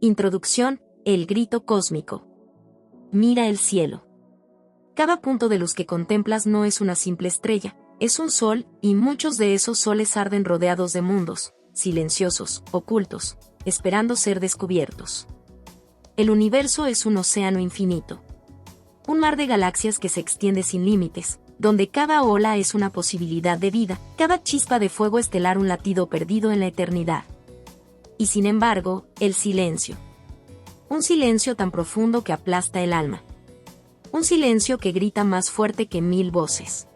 Introducción, el grito cósmico. Mira el cielo. Cada punto de luz que contemplas no es una simple estrella, es un sol, y muchos de esos soles arden rodeados de mundos, silenciosos, ocultos, esperando ser descubiertos. El universo es un océano infinito. Un mar de galaxias que se extiende sin límites, donde cada ola es una posibilidad de vida, cada chispa de fuego estelar un latido perdido en la eternidad. Y sin embargo, el silencio. Un silencio tan profundo que aplasta el alma. Un silencio que grita más fuerte que 1000 voces.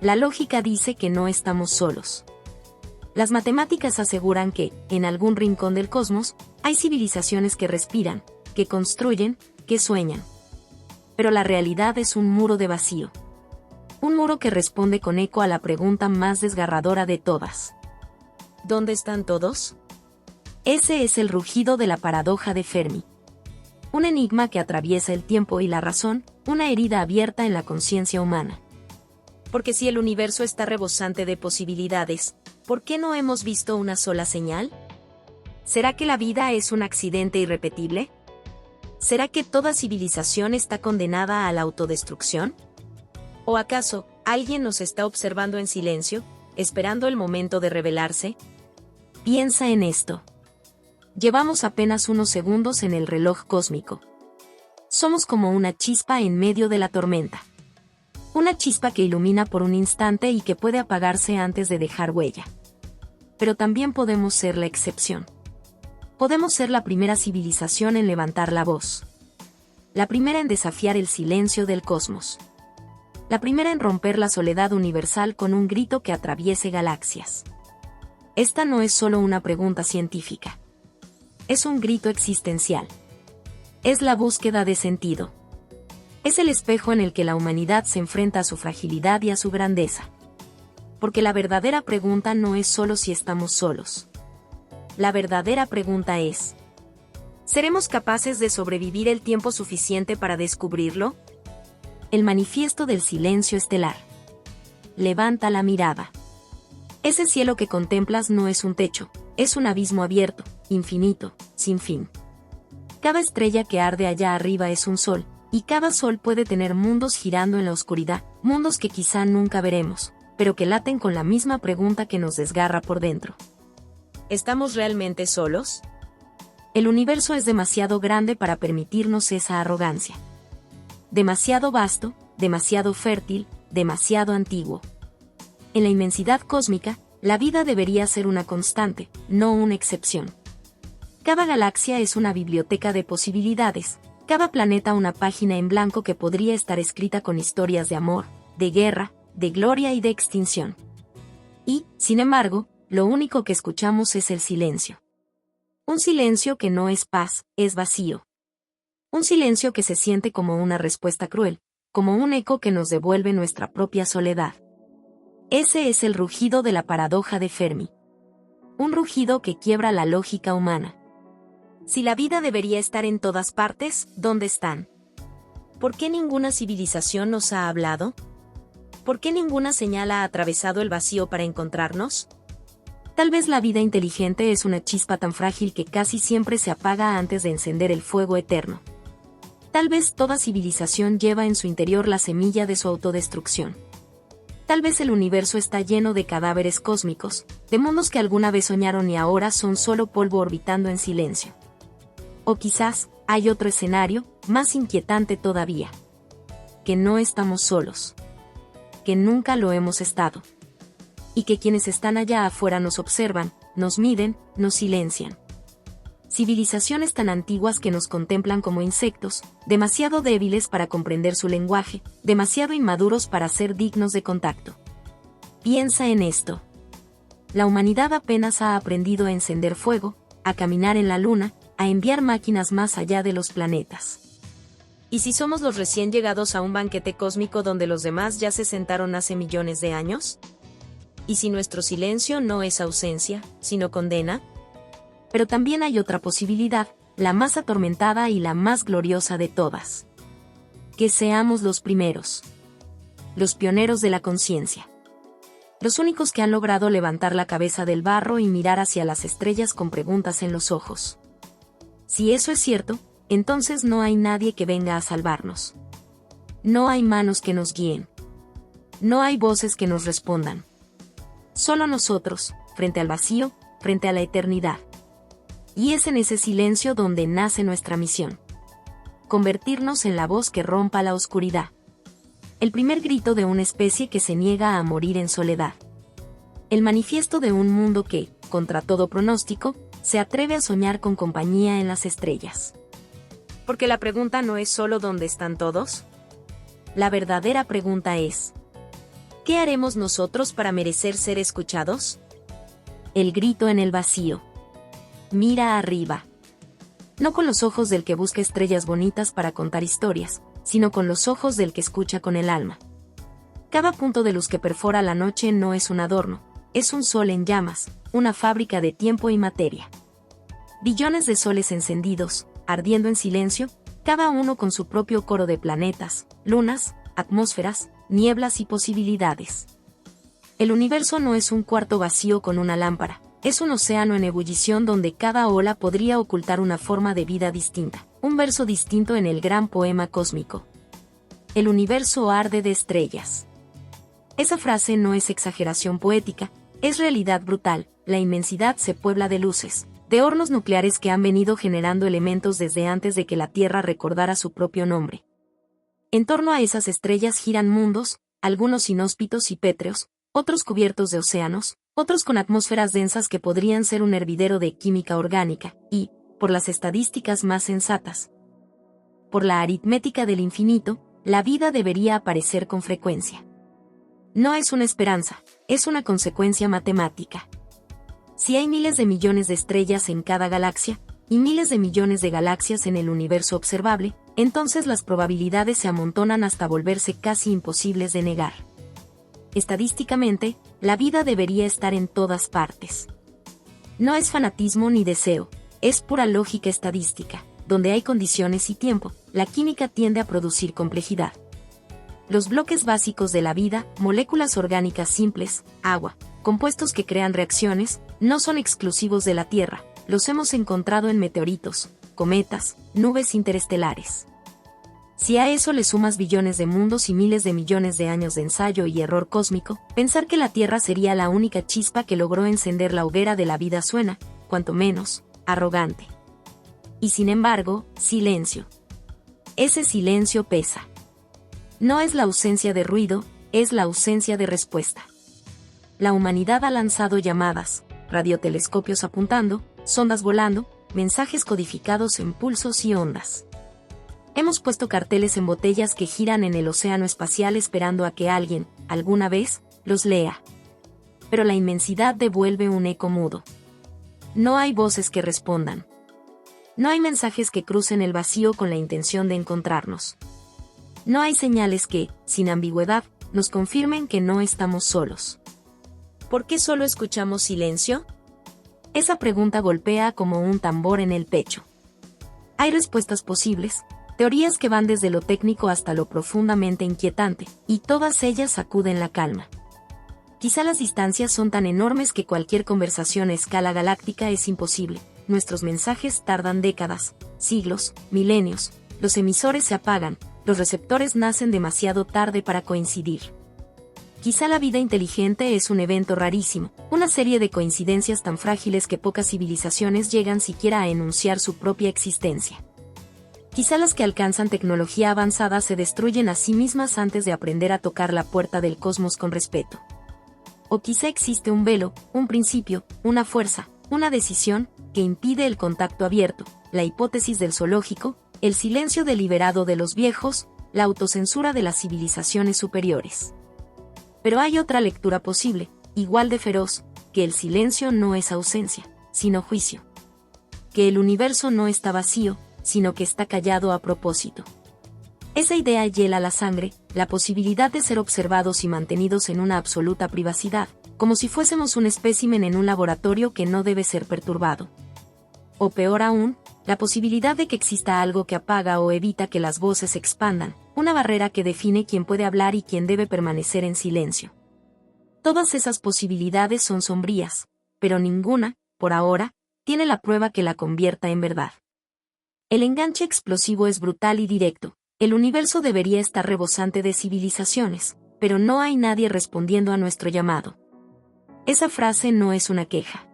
La lógica dice que no estamos solos. Las matemáticas aseguran que, en algún rincón del cosmos, hay civilizaciones que respiran, que construyen, que sueñan. Pero la realidad es un muro de vacío. Un muro que responde con eco a la pregunta más desgarradora de todas. ¿Dónde están todos? Ese es el rugido de la paradoja de Fermi. Un enigma que atraviesa el tiempo y la razón, una herida abierta en la conciencia humana. Porque si el universo está rebosante de posibilidades, ¿por qué no hemos visto una sola señal? ¿Será que la vida es un accidente irrepetible? ¿Será que toda civilización está condenada a la autodestrucción? ¿O acaso, alguien nos está observando en silencio, esperando el momento de revelarse? Piensa en esto. Llevamos apenas unos segundos en el reloj cósmico. Somos como una chispa en medio de la tormenta. Una chispa que ilumina por un instante y que puede apagarse antes de dejar huella. Pero también podemos ser la excepción. Podemos ser la primera civilización en levantar la voz. La primera en desafiar el silencio del cosmos. La primera en romper la soledad universal con un grito que atraviese galaxias. Esta no es solo una pregunta científica. Es un grito existencial. Es la búsqueda de sentido. Es el espejo en el que la humanidad se enfrenta a su fragilidad y a su grandeza. Porque la verdadera pregunta no es solo si estamos solos. La verdadera pregunta es: ¿seremos capaces de sobrevivir el tiempo suficiente para descubrirlo? El manifiesto del silencio estelar. Levanta la mirada. Ese cielo que contemplas no es un techo, es un abismo abierto, infinito, sin fin. Cada estrella que arde allá arriba es un sol, y cada sol puede tener mundos girando en la oscuridad, mundos que quizá nunca veremos, pero que laten con la misma pregunta que nos desgarra por dentro. ¿Estamos realmente solos? El universo es demasiado grande para permitirnos esa arrogancia. Demasiado vasto, demasiado fértil, demasiado antiguo. En la inmensidad cósmica, la vida debería ser una constante, no una excepción. Cada galaxia es una biblioteca de posibilidades, cada planeta una página en blanco que podría estar escrita con historias de amor, de guerra, de gloria y de extinción. Y, sin embargo, lo único que escuchamos es el silencio. Un silencio que no es paz, es vacío. Un silencio que se siente como una respuesta cruel, como un eco que nos devuelve nuestra propia soledad. Ese es el rugido de la paradoja de Fermi. Un rugido que quiebra la lógica humana. Si la vida debería estar en todas partes, ¿dónde están? ¿Por qué ninguna civilización nos ha hablado? ¿Por qué ninguna señal ha atravesado el vacío para encontrarnos? Tal vez la vida inteligente es una chispa tan frágil que casi siempre se apaga antes de encender el fuego eterno. Tal vez toda civilización lleva en su interior la semilla de su autodestrucción. Tal vez el universo está lleno de cadáveres cósmicos, de mundos que alguna vez soñaron y ahora son solo polvo orbitando en silencio. O quizás, hay otro escenario, más inquietante todavía. Que no estamos solos. Que nunca lo hemos estado. Y que quienes están allá afuera nos observan, nos miden, nos silencian. Civilizaciones tan antiguas que nos contemplan como insectos, demasiado débiles para comprender su lenguaje, demasiado inmaduros para ser dignos de contacto. Piensa en esto. La humanidad apenas ha aprendido a encender fuego, a caminar en la luna, a enviar máquinas más allá de los planetas. ¿Y si somos los recién llegados a un banquete cósmico donde los demás ya se sentaron hace millones de años? ¿Y si nuestro silencio no es ausencia, sino condena? Pero también hay otra posibilidad, la más atormentada y la más gloriosa de todas. Que seamos los primeros. Los pioneros de la conciencia. Los únicos que han logrado levantar la cabeza del barro y mirar hacia las estrellas con preguntas en los ojos. Si eso es cierto, entonces no hay nadie que venga a salvarnos. No hay manos que nos guíen. No hay voces que nos respondan. Solo nosotros, frente al vacío, frente a la eternidad. Y es en ese silencio donde nace nuestra misión. Convertirnos en la voz que rompa la oscuridad. El primer grito de una especie que se niega a morir en soledad. El manifiesto de un mundo que, contra todo pronóstico, se atreve a soñar con compañía en las estrellas. Porque la pregunta no es solo ¿dónde están todos? La verdadera pregunta es: ¿qué haremos nosotros para merecer ser escuchados? El grito en el vacío. Mira arriba. No con los ojos del que busca estrellas bonitas para contar historias, sino con los ojos del que escucha con el alma. Cada punto de luz que perfora la noche no es un adorno, es un sol en llamas, una fábrica de tiempo y materia. Billones de soles encendidos, ardiendo en silencio, cada uno con su propio coro de planetas, lunas, atmósferas, nieblas y posibilidades. El universo no es un cuarto vacío con una lámpara, es un océano en ebullición donde cada ola podría ocultar una forma de vida distinta, un verso distinto en el gran poema cósmico. El universo arde de estrellas. Esa frase no es exageración poética, es realidad brutal, la inmensidad se puebla de luces, de hornos nucleares que han venido generando elementos desde antes de que la Tierra recordara su propio nombre. En torno a esas estrellas giran mundos, algunos inhóspitos y pétreos, otros cubiertos de océanos, otros con atmósferas densas que podrían ser un hervidero de química orgánica, y, por las estadísticas más sensatas, por la aritmética del infinito, la vida debería aparecer con frecuencia. No es una esperanza, es una consecuencia matemática. Si hay miles de millones de estrellas en cada galaxia, y miles de millones de galaxias en el universo observable, entonces las probabilidades se amontonan hasta volverse casi imposibles de negar. Estadísticamente, la vida debería estar en todas partes. No es fanatismo ni deseo, es pura lógica estadística. Donde hay condiciones y tiempo, la química tiende a producir complejidad. Los bloques básicos de la vida, moléculas orgánicas simples, agua, compuestos que crean reacciones, no son exclusivos de la Tierra, los hemos encontrado en meteoritos, cometas, nubes interestelares. Si a eso le sumas billones de mundos y miles de millones de años de ensayo y error cósmico, pensar que la Tierra sería la única chispa que logró encender la hoguera de la vida suena, cuanto menos, arrogante. Y sin embargo, silencio. Ese silencio pesa. No es la ausencia de ruido, es la ausencia de respuesta. La humanidad ha lanzado llamadas, radiotelescopios apuntando, sondas volando, mensajes codificados en pulsos y ondas. Hemos puesto carteles en botellas que giran en el océano espacial esperando a que alguien, alguna vez, los lea. Pero la inmensidad devuelve un eco mudo. No hay voces que respondan. No hay mensajes que crucen el vacío con la intención de encontrarnos. No hay señales que, sin ambigüedad, nos confirmen que no estamos solos. ¿Por qué solo escuchamos silencio? Esa pregunta golpea como un tambor en el pecho. Hay respuestas posibles, teorías que van desde lo técnico hasta lo profundamente inquietante, y todas ellas sacuden la calma. Quizá las distancias son tan enormes que cualquier conversación a escala galáctica es imposible. Nuestros mensajes tardan décadas, siglos, milenios, los emisores se apagan, los receptores nacen demasiado tarde para coincidir. Quizá la vida inteligente es un evento rarísimo, una serie de coincidencias tan frágiles que pocas civilizaciones llegan siquiera a enunciar su propia existencia. Quizá las que alcanzan tecnología avanzada se destruyen a sí mismas antes de aprender a tocar la puerta del cosmos con respeto. O quizá existe un velo, un principio, una fuerza, una decisión, que impide el contacto abierto, la hipótesis del zoológico, el silencio deliberado de los viejos, la autocensura de las civilizaciones superiores. Pero hay otra lectura posible, igual de feroz, que el silencio no es ausencia, sino juicio. Que el universo no está vacío, sino que está callado a propósito. Esa idea hiela la sangre, la posibilidad de ser observados y mantenidos en una absoluta privacidad, como si fuésemos un espécimen en un laboratorio que no debe ser perturbado. O peor aún, la posibilidad de que exista algo que apaga o evita que las voces se expandan, una barrera que define quién puede hablar y quién debe permanecer en silencio. Todas esas posibilidades son sombrías, pero ninguna, por ahora, tiene la prueba que la convierta en verdad. El enganche explosivo es brutal y directo. El universo debería estar rebosante de civilizaciones, pero no hay nadie respondiendo a nuestro llamado. Esa frase no es una queja.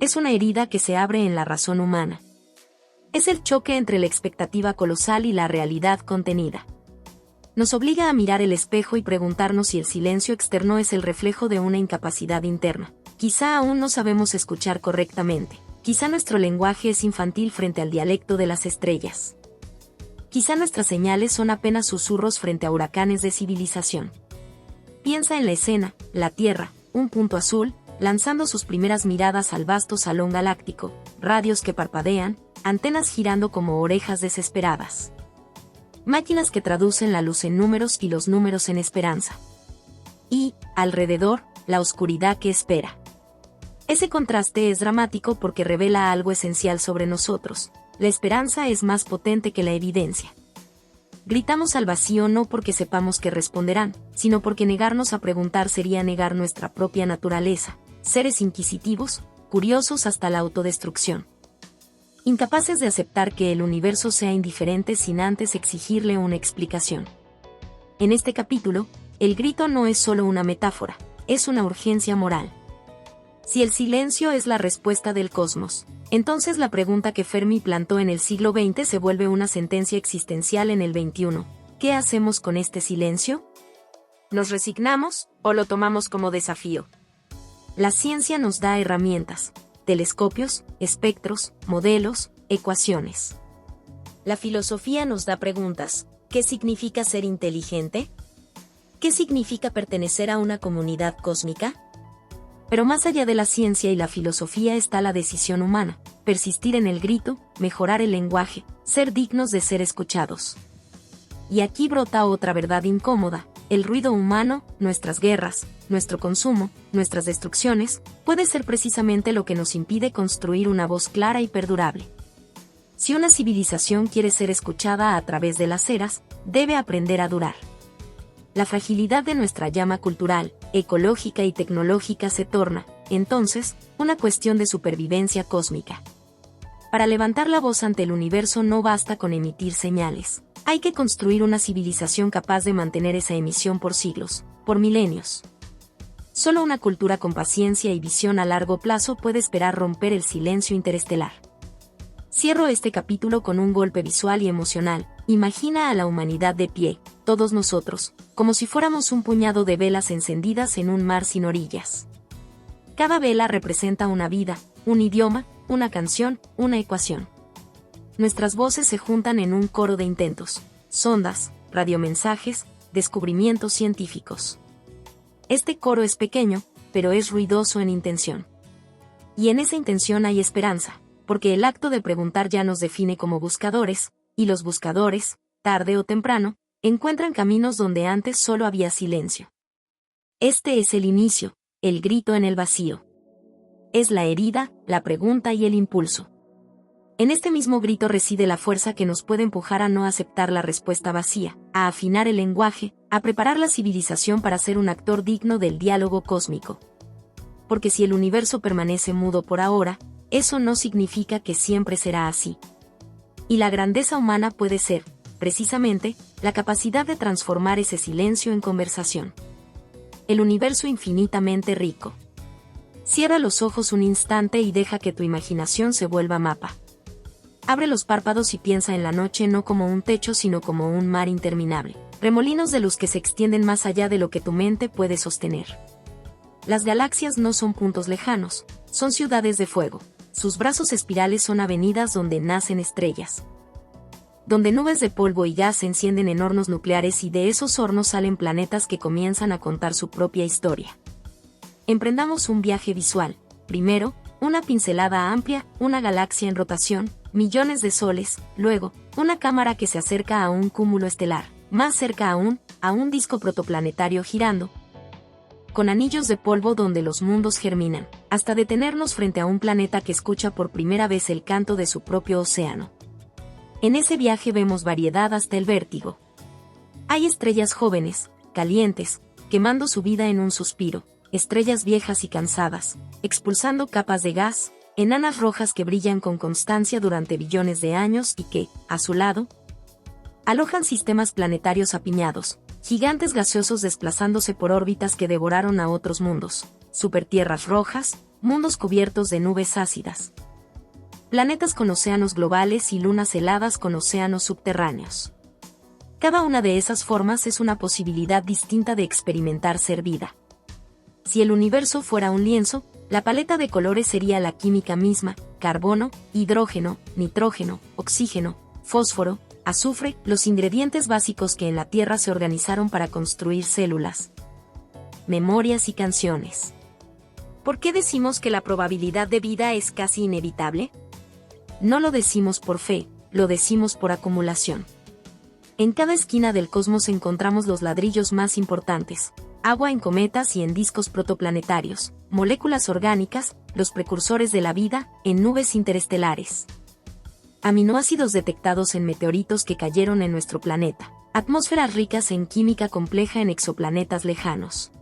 Es una herida que se abre en la razón humana. Es el choque entre la expectativa colosal y la realidad contenida. Nos obliga a mirar el espejo y preguntarnos si el silencio externo es el reflejo de una incapacidad interna. Quizá aún no sabemos escuchar correctamente. Quizá nuestro lenguaje es infantil frente al dialecto de las estrellas. Quizá nuestras señales son apenas susurros frente a huracanes de civilización. Piensa en la escena, la Tierra, un punto azul, lanzando sus primeras miradas al vasto salón galáctico, radios que parpadean, antenas girando como orejas desesperadas. Máquinas que traducen la luz en números y los números en esperanza. Y, alrededor, la oscuridad que espera. Ese contraste es dramático porque revela algo esencial sobre nosotros. La esperanza es más potente que la evidencia. Gritamos al vacío no porque sepamos que responderán, sino porque negarnos a preguntar sería negar nuestra propia naturaleza, seres inquisitivos, curiosos hasta la autodestrucción. Incapaces de aceptar que el universo sea indiferente sin antes exigirle una explicación. En este capítulo, el grito no es solo una metáfora, es una urgencia moral. Si el silencio es la respuesta del cosmos, entonces la pregunta que Fermi plantó en el siglo XX se vuelve una sentencia existencial en el XXI. ¿Qué hacemos con este silencio? ¿Nos resignamos o lo tomamos como desafío? La ciencia nos da herramientas, telescopios, espectros, modelos, ecuaciones. La filosofía nos da preguntas. ¿Qué significa ser inteligente? ¿Qué significa pertenecer a una comunidad cósmica? Pero más allá de la ciencia y la filosofía está la decisión humana, persistir en el grito, mejorar el lenguaje, ser dignos de ser escuchados. Y aquí brota otra verdad incómoda: el ruido humano, nuestras guerras, nuestro consumo, nuestras destrucciones, puede ser precisamente lo que nos impide construir una voz clara y perdurable. Si una civilización quiere ser escuchada a través de las eras, debe aprender a durar. La fragilidad de nuestra llama cultural, ecológica y tecnológica se torna, entonces, una cuestión de supervivencia cósmica. Para levantar la voz ante el universo no basta con emitir señales. Hay que construir una civilización capaz de mantener esa emisión por siglos, por milenios. Solo una cultura con paciencia y visión a largo plazo puede esperar romper el silencio interestelar. Cierro este capítulo con un golpe visual y emocional. Imagina a la humanidad de pie, todos nosotros, como si fuéramos un puñado de velas encendidas en un mar sin orillas. Cada vela representa una vida, un idioma, una canción, una ecuación. Nuestras voces se juntan en un coro de intentos, sondas, radiomensajes, descubrimientos científicos. Este coro es pequeño, pero es ruidoso en intención. Y en esa intención hay esperanza, porque el acto de preguntar ya nos define como buscadores, y los buscadores, tarde o temprano, encuentran caminos donde antes solo había silencio. Este es el inicio, el grito en el vacío. Es la herida, la pregunta y el impulso. En este mismo grito reside la fuerza que nos puede empujar a no aceptar la respuesta vacía, a afinar el lenguaje, a preparar la civilización para ser un actor digno del diálogo cósmico. Porque si el universo permanece mudo por ahora, eso no significa que siempre será así. Y la grandeza humana puede ser, precisamente, la capacidad de transformar ese silencio en conversación. El universo infinitamente rico. Cierra los ojos un instante y deja que tu imaginación se vuelva mapa. Abre los párpados y piensa en la noche no como un techo sino como un mar interminable, remolinos de luz que se extienden más allá de lo que tu mente puede sostener. Las galaxias no son puntos lejanos, son ciudades de fuego. Sus brazos espirales son avenidas donde nacen estrellas. Donde nubes de polvo y gas se encienden en hornos nucleares y de esos hornos salen planetas que comienzan a contar su propia historia. Emprendamos un viaje visual. Primero, una pincelada amplia, una galaxia en rotación, millones de soles, luego, una cámara que se acerca a un cúmulo estelar, más cerca aún, a un disco protoplanetario girando, con anillos de polvo donde los mundos germinan, hasta detenernos frente a un planeta que escucha por primera vez el canto de su propio océano. En ese viaje vemos variedad hasta el vértigo. Hay estrellas jóvenes, calientes, quemando su vida en un suspiro, estrellas viejas y cansadas, expulsando capas de gas, enanas rojas que brillan con constancia durante billones de años y que, a su lado, alojan sistemas planetarios apiñados, gigantes gaseosos desplazándose por órbitas que devoraron a otros mundos, supertierras rojas, mundos cubiertos de nubes ácidas, planetas con océanos globales y lunas heladas con océanos subterráneos. Cada una de esas formas es una posibilidad distinta de experimentar ser vida. Si el universo fuera un lienzo, la paleta de colores sería la química misma: carbono, hidrógeno, nitrógeno, oxígeno, fósforo, azufre, los ingredientes básicos que en la Tierra se organizaron para construir células, memorias y canciones. ¿Por qué decimos que la probabilidad de vida es casi inevitable? No lo decimos por fe, lo decimos por acumulación. En cada esquina del cosmos encontramos los ladrillos más importantes: agua en cometas y en discos protoplanetarios, moléculas orgánicas, los precursores de la vida, en nubes interestelares, aminoácidos detectados en meteoritos que cayeron en nuestro planeta, atmósferas ricas en química compleja en exoplanetas lejanos.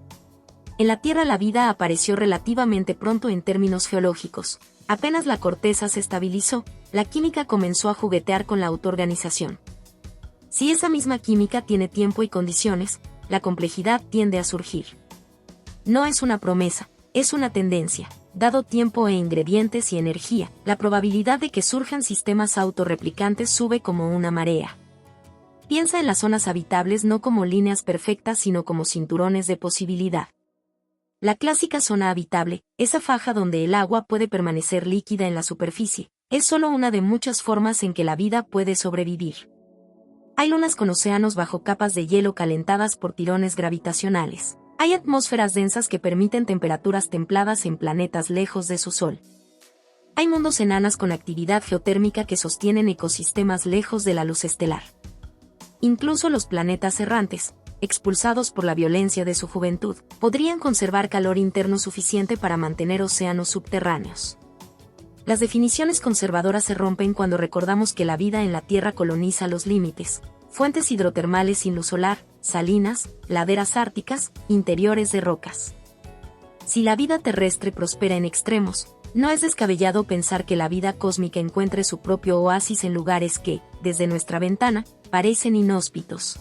En la Tierra la vida apareció relativamente pronto en términos geológicos. Apenas la corteza se estabilizó, la química comenzó a juguetear con la autoorganización. Si esa misma química tiene tiempo y condiciones, la complejidad tiende a surgir. No es una promesa, es una tendencia. Dado tiempo e ingredientes y energía, la probabilidad de que surjan sistemas autorreplicantes sube como una marea. Piensa en las zonas habitables no como líneas perfectas sino como cinturones de posibilidad. La clásica zona habitable, esa faja donde el agua puede permanecer líquida en la superficie, es solo una de muchas formas en que la vida puede sobrevivir. Hay lunas con océanos bajo capas de hielo calentadas por tirones gravitacionales. Hay atmósferas densas que permiten temperaturas templadas en planetas lejos de su Sol. Hay mundos enanas con actividad geotérmica que sostienen ecosistemas lejos de la luz estelar. Incluso los planetas errantes, expulsados por la violencia de su juventud, podrían conservar calor interno suficiente para mantener océanos subterráneos. Las definiciones conservadoras se rompen cuando recordamos que la vida en la Tierra coloniza los límites: fuentes hidrotermales sin luz solar, salinas, laderas árticas, interiores de rocas. Si la vida terrestre prospera en extremos, no es descabellado pensar que la vida cósmica encuentre su propio oasis en lugares que, desde nuestra ventana, parecen inhóspitos.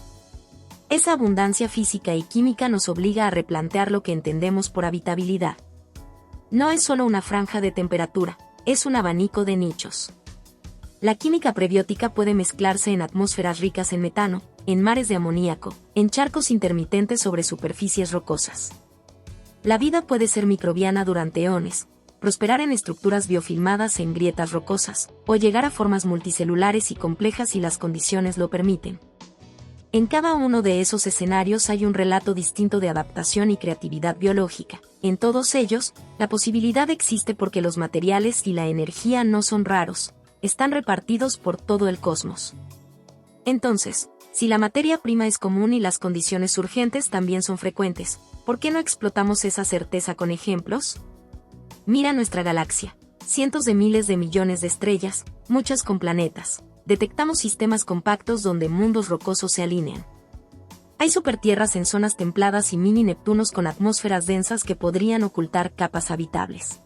Esa abundancia física y química nos obliga a replantear lo que entendemos por habitabilidad. No es solo una franja de temperatura, es un abanico de nichos. La química prebiótica puede mezclarse en atmósferas ricas en metano, en mares de amoníaco, en charcos intermitentes sobre superficies rocosas. La vida puede ser microbiana durante eones, prosperar en estructuras biofilmadas en grietas rocosas, o llegar a formas multicelulares y complejas si las condiciones lo permiten. En cada uno de esos escenarios hay un relato distinto de adaptación y creatividad biológica. En todos ellos, la posibilidad existe porque los materiales y la energía no son raros, están repartidos por todo el cosmos. Entonces, si la materia prima es común y las condiciones urgentes también son frecuentes, ¿por qué no explotamos esa certeza con ejemplos? Mira nuestra galaxia. Cientos de miles de millones de estrellas, muchas con planetas. Detectamos sistemas compactos donde mundos rocosos se alinean. Hay supertierras en zonas templadas y mini Neptunos con atmósferas densas que podrían ocultar capas habitables.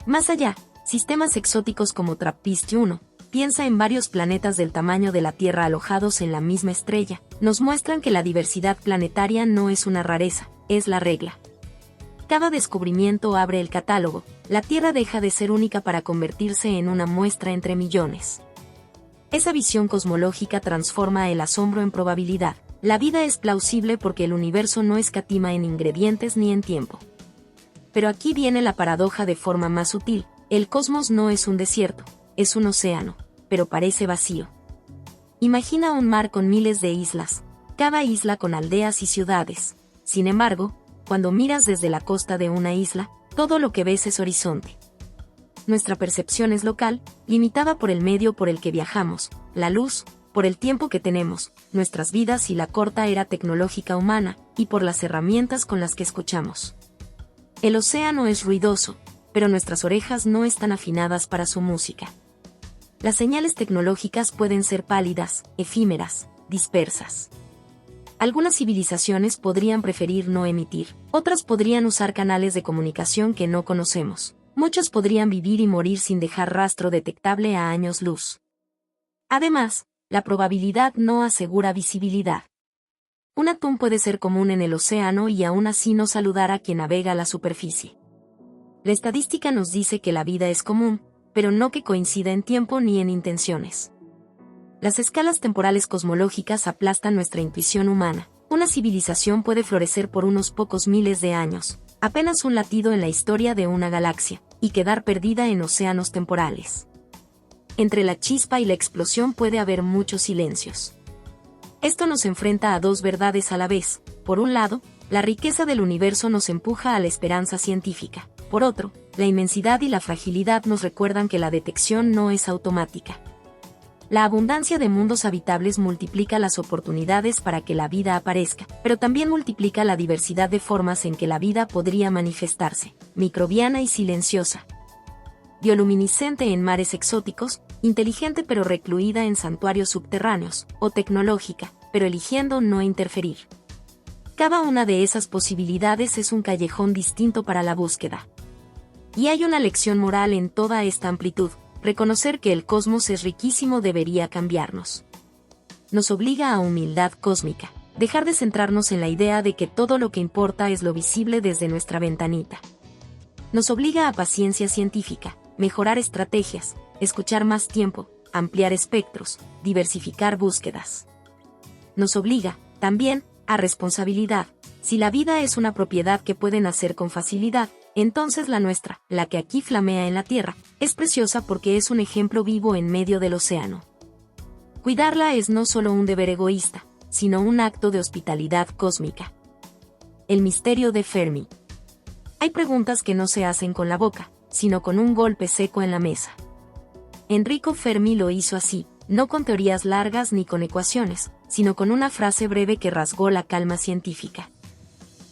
Más allá, sistemas exóticos como TRAPPIST-1, piensa en varios planetas del tamaño de la Tierra alojados en la misma estrella, nos muestran que la diversidad planetaria no es una rareza, es la regla. Cada descubrimiento abre el catálogo, la Tierra deja de ser única para convertirse en una muestra entre millones. Esa visión cosmológica transforma el asombro en probabilidad. La vida es plausible porque el universo no escatima en ingredientes ni en tiempo. Pero aquí viene la paradoja de forma más sutil: el cosmos no es un desierto, es un océano, pero parece vacío. Imagina un mar con miles de islas, cada isla con aldeas y ciudades. Sin embargo, cuando miras desde la costa de una isla, todo lo que ves es horizonte. Nuestra percepción es local, limitada por el medio por el que viajamos, la luz, por el tiempo que tenemos, nuestras vidas y la corta era tecnológica humana, y por las herramientas con las que escuchamos. El océano es ruidoso, pero nuestras orejas no están afinadas para su música. Las señales tecnológicas pueden ser pálidas, efímeras, dispersas. Algunas civilizaciones podrían preferir no emitir, otras podrían usar canales de comunicación que no conocemos. Muchos podrían vivir y morir sin dejar rastro detectable a años luz. Además, la probabilidad no asegura visibilidad. Un atún puede ser común en el océano y aún así no saludar a quien navega a la superficie. La estadística nos dice que la vida es común, pero no que coincida en tiempo ni en intenciones. Las escalas temporales cosmológicas aplastan nuestra intuición humana. Una civilización puede florecer por unos pocos miles de años, apenas un latido en la historia de una galaxia, y quedar perdida en océanos temporales. Entre la chispa y la explosión puede haber muchos silencios. Esto nos enfrenta a dos verdades a la vez. Por un lado, la riqueza del universo nos empuja a la esperanza científica. Por otro, la inmensidad y la fragilidad nos recuerdan que la detección no es automática. La abundancia de mundos habitables multiplica las oportunidades para que la vida aparezca, pero también multiplica la diversidad de formas en que la vida podría manifestarse, microbiana y silenciosa. Bioluminiscente en mares exóticos, inteligente pero recluida en santuarios subterráneos, o tecnológica, pero eligiendo no interferir. Cada una de esas posibilidades es un callejón distinto para la búsqueda. Y hay una lección moral en toda esta amplitud. Reconocer que el cosmos es riquísimo debería cambiarnos. Nos obliga a humildad cósmica, dejar de centrarnos en la idea de que todo lo que importa es lo visible desde nuestra ventanita. Nos obliga a paciencia científica, mejorar estrategias, escuchar más tiempo, ampliar espectros, diversificar búsquedas. Nos obliga, también, a responsabilidad. Si la vida es una propiedad que puede nacer con facilidad, entonces la nuestra, la que aquí flamea en la Tierra, es preciosa porque es un ejemplo vivo en medio del océano. Cuidarla es no solo un deber egoísta, sino un acto de hospitalidad cósmica. El misterio de Fermi. Hay preguntas que no se hacen con la boca, sino con un golpe seco en la mesa. Enrico Fermi lo hizo así, no con teorías largas ni con ecuaciones, sino con una frase breve que rasgó la calma científica.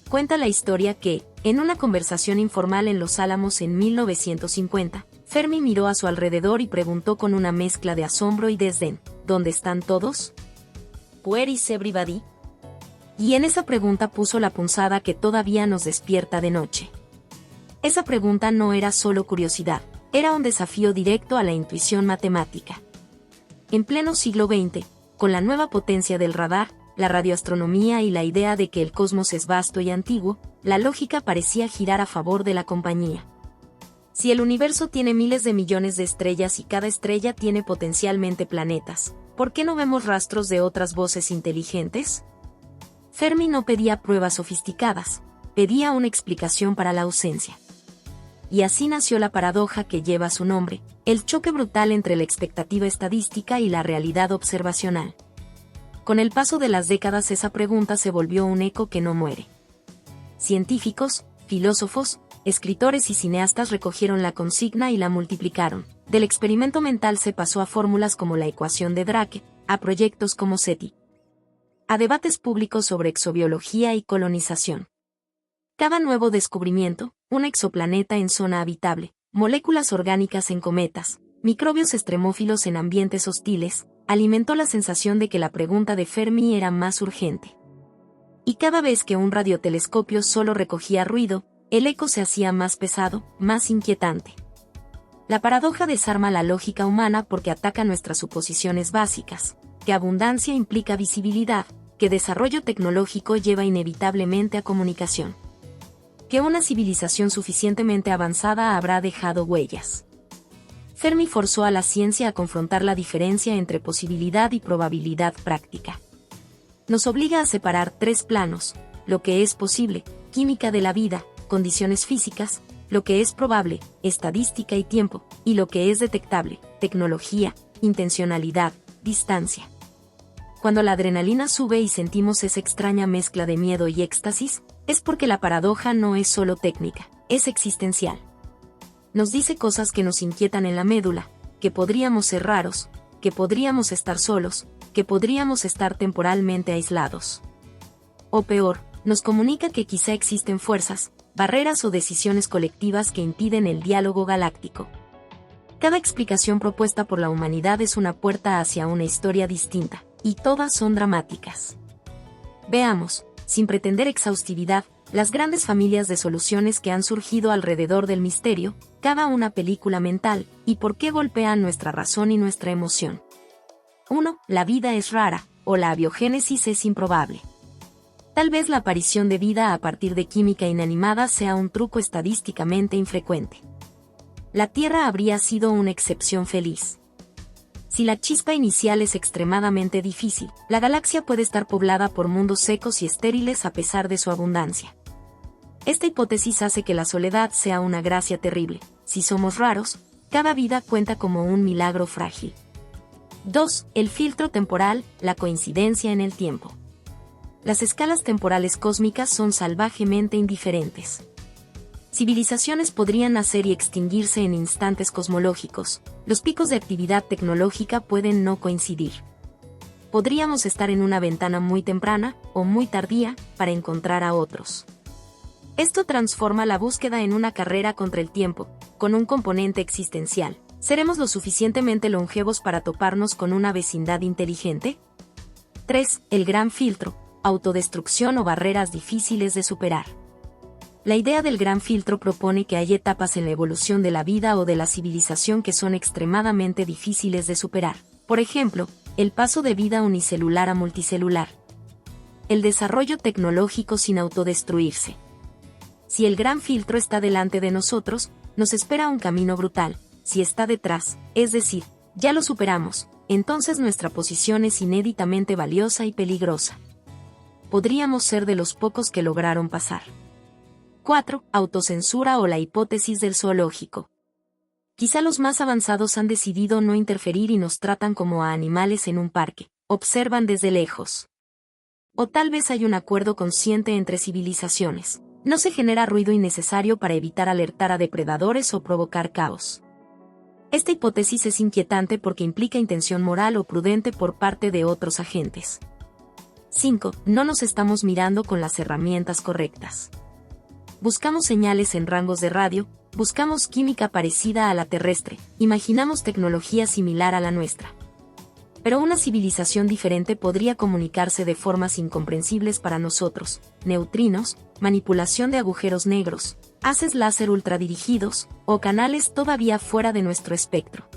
Cuenta la historia que, en una conversación informal en Los Álamos en 1950, Fermi miró a su alrededor y preguntó con una mezcla de asombro y desdén, ¿dónde están todos? ¿Where is everybody? Y en esa pregunta puso la punzada que todavía nos despierta de noche. Esa pregunta no era solo curiosidad, era un desafío directo a la intuición matemática. En pleno siglo XX, con la nueva potencia del radar, la radioastronomía y la idea de que el cosmos es vasto y antiguo, la lógica parecía girar a favor de la compañía. Si el universo tiene miles de millones de estrellas y cada estrella tiene potencialmente planetas, ¿por qué no vemos rastros de otras voces inteligentes? Fermi no pedía pruebas sofisticadas, pedía una explicación para la ausencia. Y así nació la paradoja que lleva su nombre, el choque brutal entre la expectativa estadística y la realidad observacional. Con el paso de las décadas esa pregunta se volvió un eco que no muere. Científicos, filósofos, escritores y cineastas recogieron la consigna y la multiplicaron. Del experimento mental se pasó a fórmulas como la ecuación de Drake, a proyectos como SETI, a debates públicos sobre exobiología y colonización. Cada nuevo descubrimiento, un exoplaneta en zona habitable, moléculas orgánicas en cometas, microbios extremófilos en ambientes hostiles, alimentó la sensación de que la pregunta de Fermi era más urgente. Y cada vez que un radiotelescopio solo recogía ruido, el eco se hacía más pesado, más inquietante. La paradoja desarma la lógica humana porque ataca nuestras suposiciones básicas, que abundancia implica visibilidad, que desarrollo tecnológico lleva inevitablemente a comunicación, que una civilización suficientemente avanzada habrá dejado huellas. Fermi forzó a la ciencia a confrontar la diferencia entre posibilidad y probabilidad práctica. Nos obliga a separar tres planos: lo que es posible, química de la vida, condiciones físicas; lo que es probable, estadística y tiempo; y lo que es detectable, tecnología, intencionalidad, distancia. Cuando la adrenalina sube y sentimos esa extraña mezcla de miedo y éxtasis, es porque la paradoja no es solo técnica, es existencial. Nos dice cosas que nos inquietan en la médula, que podríamos ser raros, que podríamos estar solos, que podríamos estar temporalmente aislados. O peor, nos comunica que quizá existen fuerzas, barreras o decisiones colectivas que impiden el diálogo galáctico. Cada explicación propuesta por la humanidad es una puerta hacia una historia distinta, y todas son dramáticas. Veamos, sin pretender exhaustividad, Las grandes familias de soluciones que han surgido alrededor del misterio, cada una película mental, y por qué golpean nuestra razón y nuestra emoción. 1. La vida es rara, o la abiogénesis es improbable. Tal vez la aparición de vida a partir de química inanimada sea un truco estadísticamente infrecuente. La Tierra habría sido una excepción feliz. Si la chispa inicial es extremadamente difícil, la galaxia puede estar poblada por mundos secos y estériles a pesar de su abundancia. Esta hipótesis hace que la soledad sea una gracia terrible. Si somos raros, cada vida cuenta como un milagro frágil. 2. El filtro temporal, la coincidencia en el tiempo. Las escalas temporales cósmicas son salvajemente indiferentes. Civilizaciones podrían nacer y extinguirse en instantes cosmológicos. Los picos de actividad tecnológica pueden no coincidir. Podríamos estar en una ventana muy temprana o muy tardía para encontrar a otros. Esto transforma la búsqueda en una carrera contra el tiempo, con un componente existencial. ¿Seremos lo suficientemente longevos para toparnos con una vecindad inteligente? 3. El gran filtro, autodestrucción o barreras difíciles de superar. La idea del gran filtro propone que hay etapas en la evolución de la vida o de la civilización que son extremadamente difíciles de superar. Por ejemplo, el paso de vida unicelular a multicelular. El desarrollo tecnológico sin autodestruirse. Si el gran filtro está delante de nosotros, nos espera un camino brutal. Si está detrás, es decir, ya lo superamos, entonces nuestra posición es inéditamente valiosa y peligrosa. Podríamos ser de los pocos que lograron pasar. 4. Autocensura o la hipótesis del zoológico. Quizá los más avanzados han decidido no interferir y nos tratan como a animales en un parque, observan desde lejos. O tal vez hay un acuerdo consciente entre civilizaciones. No se genera ruido innecesario para evitar alertar a depredadores o provocar caos. Esta hipótesis es inquietante porque implica intención moral o prudente por parte de otros agentes. 5. No nos estamos mirando con las herramientas correctas. Buscamos señales en rangos de radio, buscamos química parecida a la terrestre, imaginamos tecnología similar a la nuestra. Pero una civilización diferente podría comunicarse de formas incomprensibles para nosotros: neutrinos, manipulación de agujeros negros, haces láser ultradirigidos, o canales todavía fuera de nuestro espectro.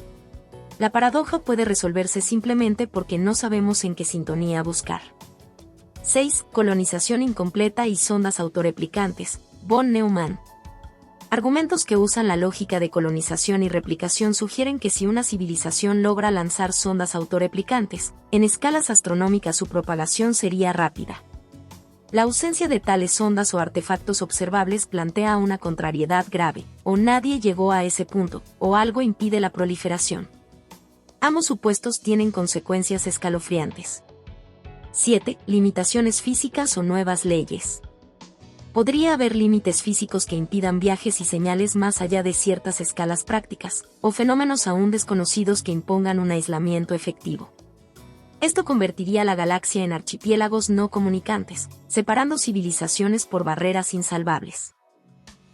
La paradoja puede resolverse simplemente porque no sabemos en qué sintonía buscar. 6. Colonización incompleta y sondas autorreplicantes. Von Neumann. Argumentos que usan la lógica de colonización y replicación sugieren que si una civilización logra lanzar sondas autorreplicantes, en escalas astronómicas su propagación sería rápida. La ausencia de tales sondas o artefactos observables plantea una contrariedad grave: o nadie llegó a ese punto, o algo impide la proliferación. Ambos supuestos tienen consecuencias escalofriantes. 7. Limitaciones físicas o nuevas leyes. Podría haber límites físicos que impidan viajes y señales más allá de ciertas escalas prácticas, o fenómenos aún desconocidos que impongan un aislamiento efectivo. Esto convertiría la galaxia en archipiélagos no comunicantes, separando civilizaciones por barreras insalvables.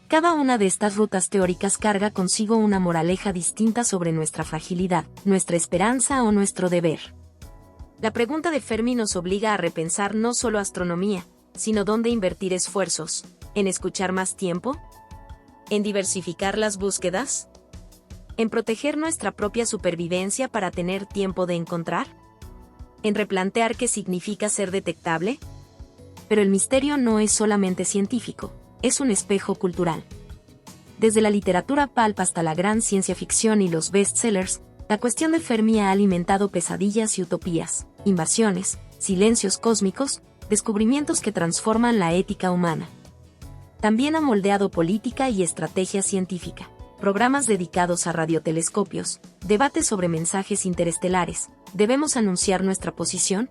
Cada una de estas rutas teóricas carga consigo una moraleja distinta sobre nuestra fragilidad, nuestra esperanza o nuestro deber. La pregunta de Fermi nos obliga a repensar no solo astronomía, sino dónde invertir esfuerzos: ¿en escuchar más tiempo? ¿En diversificar las búsquedas? ¿En proteger nuestra propia supervivencia para tener tiempo de encontrar? ¿En replantear qué significa ser detectable? Pero el misterio no es solamente científico, es un espejo cultural. Desde la literatura pulp hasta la gran ciencia ficción y los bestsellers, la cuestión de Fermi ha alimentado pesadillas y utopías, invasiones, silencios cósmicos, descubrimientos que transforman la ética humana. También ha moldeado política y estrategia científica, programas dedicados a radiotelescopios, debates sobre mensajes interestelares, ¿debemos anunciar nuestra posición?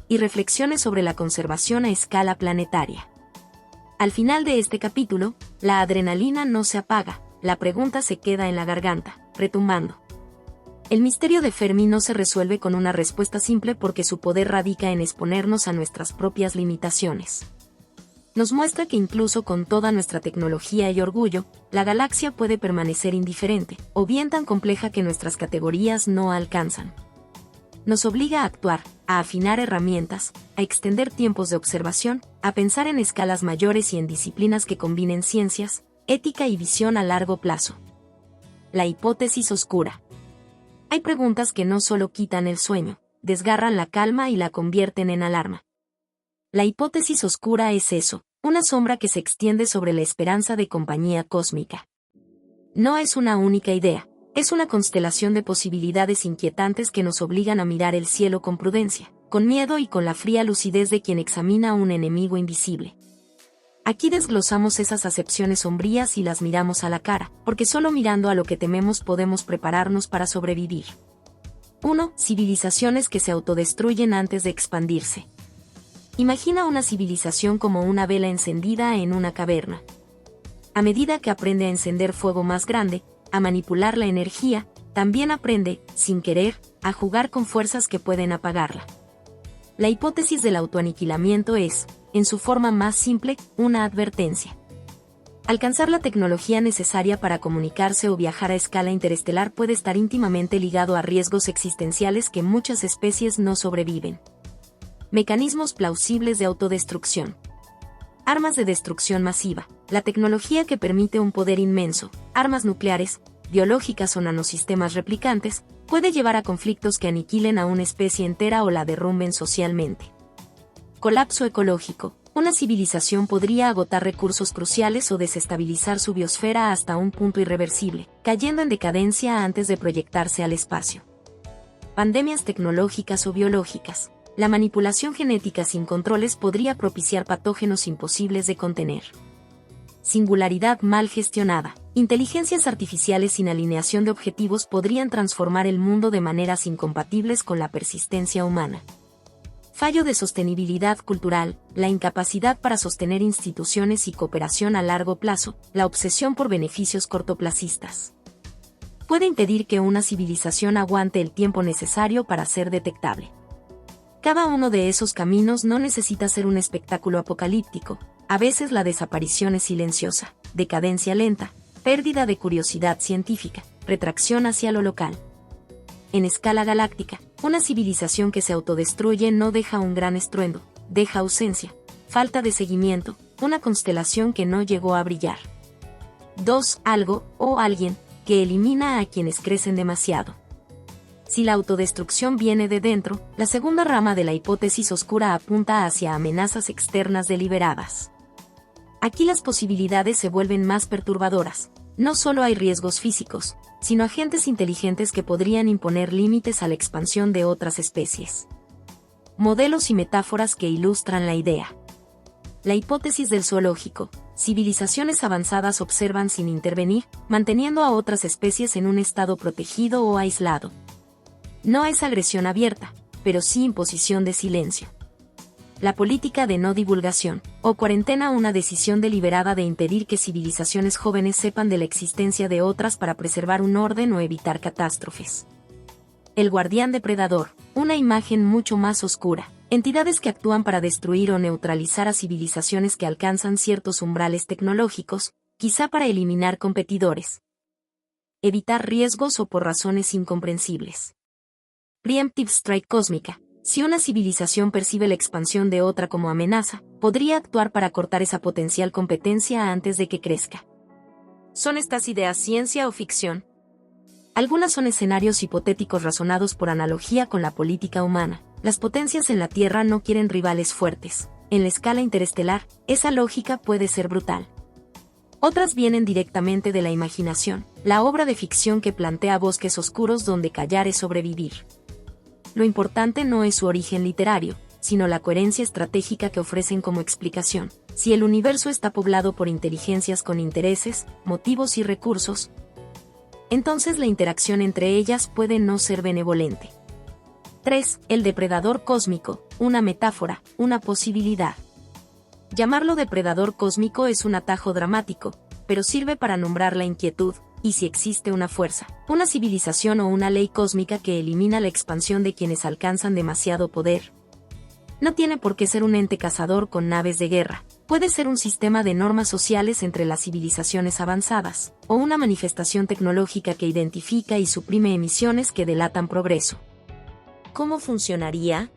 Y reflexiones sobre la conservación a escala planetaria. Al final de este capítulo, la adrenalina no se apaga, la pregunta se queda en la garganta, retumbando. El misterio de Fermi no se resuelve con una respuesta simple porque su poder radica en exponernos a nuestras propias limitaciones. Nos muestra que incluso con toda nuestra tecnología y orgullo, la galaxia puede permanecer indiferente, o bien tan compleja que nuestras categorías no alcanzan. Nos obliga a actuar, a afinar herramientas, a extender tiempos de observación, a pensar en escalas mayores y en disciplinas que combinen ciencias, ética y visión a largo plazo. La hipótesis oscura. Hay preguntas que no solo quitan el sueño, desgarran la calma y la convierten en alarma. La hipótesis oscura es eso, una sombra que se extiende sobre la esperanza de compañía cósmica. No es una única idea, es una constelación de posibilidades inquietantes que nos obligan a mirar el cielo con prudencia, con miedo y con la fría lucidez de quien examina a un enemigo invisible. Aquí desglosamos esas acepciones sombrías y las miramos a la cara, porque solo mirando a lo que tememos podemos prepararnos para sobrevivir. 1. Civilizaciones que se autodestruyen antes de expandirse. Imagina una civilización como una vela encendida en una caverna. A medida que aprende a encender fuego más grande, a manipular la energía, también aprende, sin querer, a jugar con fuerzas que pueden apagarla. La hipótesis del autoaniquilamiento es, en su forma más simple, una advertencia. Alcanzar la tecnología necesaria para comunicarse o viajar a escala interestelar puede estar íntimamente ligado a riesgos existenciales que muchas especies no sobreviven. Mecanismos plausibles de autodestrucción. Armas de destrucción masiva. La tecnología que permite un poder inmenso, armas nucleares, biológicas o nanosistemas replicantes, puede llevar a conflictos que aniquilen a una especie entera o la derrumben socialmente. Colapso ecológico. Una civilización podría agotar recursos cruciales o desestabilizar su biosfera hasta un punto irreversible, cayendo en decadencia antes de proyectarse al espacio. Pandemias tecnológicas o biológicas. La manipulación genética sin controles podría propiciar patógenos imposibles de contener. Singularidad mal gestionada. Inteligencias artificiales sin alineación de objetivos podrían transformar el mundo de maneras incompatibles con la persistencia humana. Fallo de sostenibilidad cultural, la incapacidad para sostener instituciones y cooperación a largo plazo, la obsesión por beneficios cortoplacistas. Puede impedir que una civilización aguante el tiempo necesario para ser detectable. Cada uno de esos caminos no necesita ser un espectáculo apocalíptico, a veces la desaparición es silenciosa, decadencia lenta, pérdida de curiosidad científica, retracción hacia lo local. En escala galáctica, una civilización que se autodestruye no deja un gran estruendo, deja ausencia, falta de seguimiento, una constelación que no llegó a brillar. 2. Algo, o alguien, que elimina a quienes crecen demasiado. Si la autodestrucción viene de dentro, la segunda rama de la hipótesis oscura apunta hacia amenazas externas deliberadas. Aquí las posibilidades se vuelven más perturbadoras. No solo hay riesgos físicos, sino agentes inteligentes que podrían imponer límites a la expansión de otras especies. Modelos y metáforas que ilustran la idea. La hipótesis del zoológico. Civilizaciones avanzadas observan sin intervenir, manteniendo a otras especies en un estado protegido o aislado. No es agresión abierta, pero sí imposición de silencio. La política de no divulgación, o cuarentena, una decisión deliberada de impedir que civilizaciones jóvenes sepan de la existencia de otras para preservar un orden o evitar catástrofes. El guardián depredador, una imagen mucho más oscura, entidades que actúan para destruir o neutralizar a civilizaciones que alcanzan ciertos umbrales tecnológicos, quizá para eliminar competidores. Evitar riesgos o por razones incomprensibles. Preemptive strike cósmica. Si una civilización percibe la expansión de otra como amenaza, podría actuar para cortar esa potencial competencia antes de que crezca. ¿Son estas ideas ciencia o ficción? Algunas son escenarios hipotéticos razonados por analogía con la política humana. Las potencias en la Tierra no quieren rivales fuertes. En la escala interestelar, esa lógica puede ser brutal. Otras vienen directamente de la imaginación, la obra de ficción que plantea bosques oscuros donde callar es sobrevivir. Lo importante no es su origen literario, sino la coherencia estratégica que ofrecen como explicación. Si el universo está poblado por inteligencias con intereses, motivos y recursos, entonces la interacción entre ellas puede no ser benevolente. 3. El depredador cósmico, una metáfora, una posibilidad. Llamarlo depredador cósmico es un atajo dramático, pero sirve para nombrar la inquietud. Y si existe una fuerza, una civilización o una ley cósmica que elimina la expansión de quienes alcanzan demasiado poder. No tiene por qué ser un ente cazador con naves de guerra, puede ser un sistema de normas sociales entre las civilizaciones avanzadas, o una manifestación tecnológica que identifica y suprime emisiones que delatan progreso. ¿Cómo funcionaría?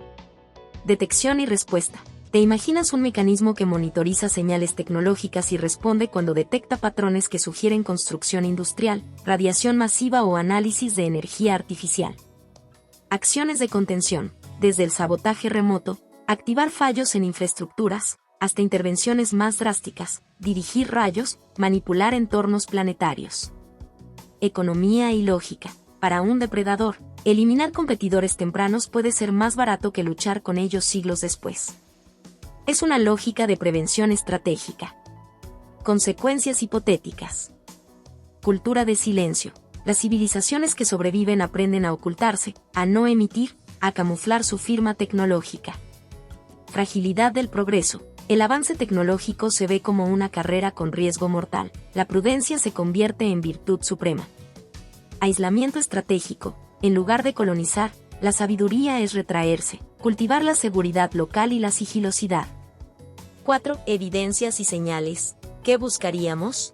Detección y respuesta. ¿Te imaginas un mecanismo que monitoriza señales tecnológicas y responde cuando detecta patrones que sugieren construcción industrial, radiación masiva o análisis de energía artificial? Acciones de contención, desde el sabotaje remoto, activar fallos en infraestructuras, hasta intervenciones más drásticas, dirigir rayos, manipular entornos planetarios. Economía y lógica. Para un depredador, eliminar competidores tempranos puede ser más barato que luchar con ellos siglos después. Es una lógica de prevención estratégica. Consecuencias hipotéticas. Cultura de silencio. Las civilizaciones que sobreviven aprenden a ocultarse, a no emitir, a camuflar su firma tecnológica. Fragilidad del progreso. El avance tecnológico se ve como una carrera con riesgo mortal. La prudencia se convierte en virtud suprema. Aislamiento estratégico. En lugar de colonizar, la sabiduría es retraerse, cultivar la seguridad local y la sigilosidad. 4. Evidencias y señales. ¿Qué buscaríamos?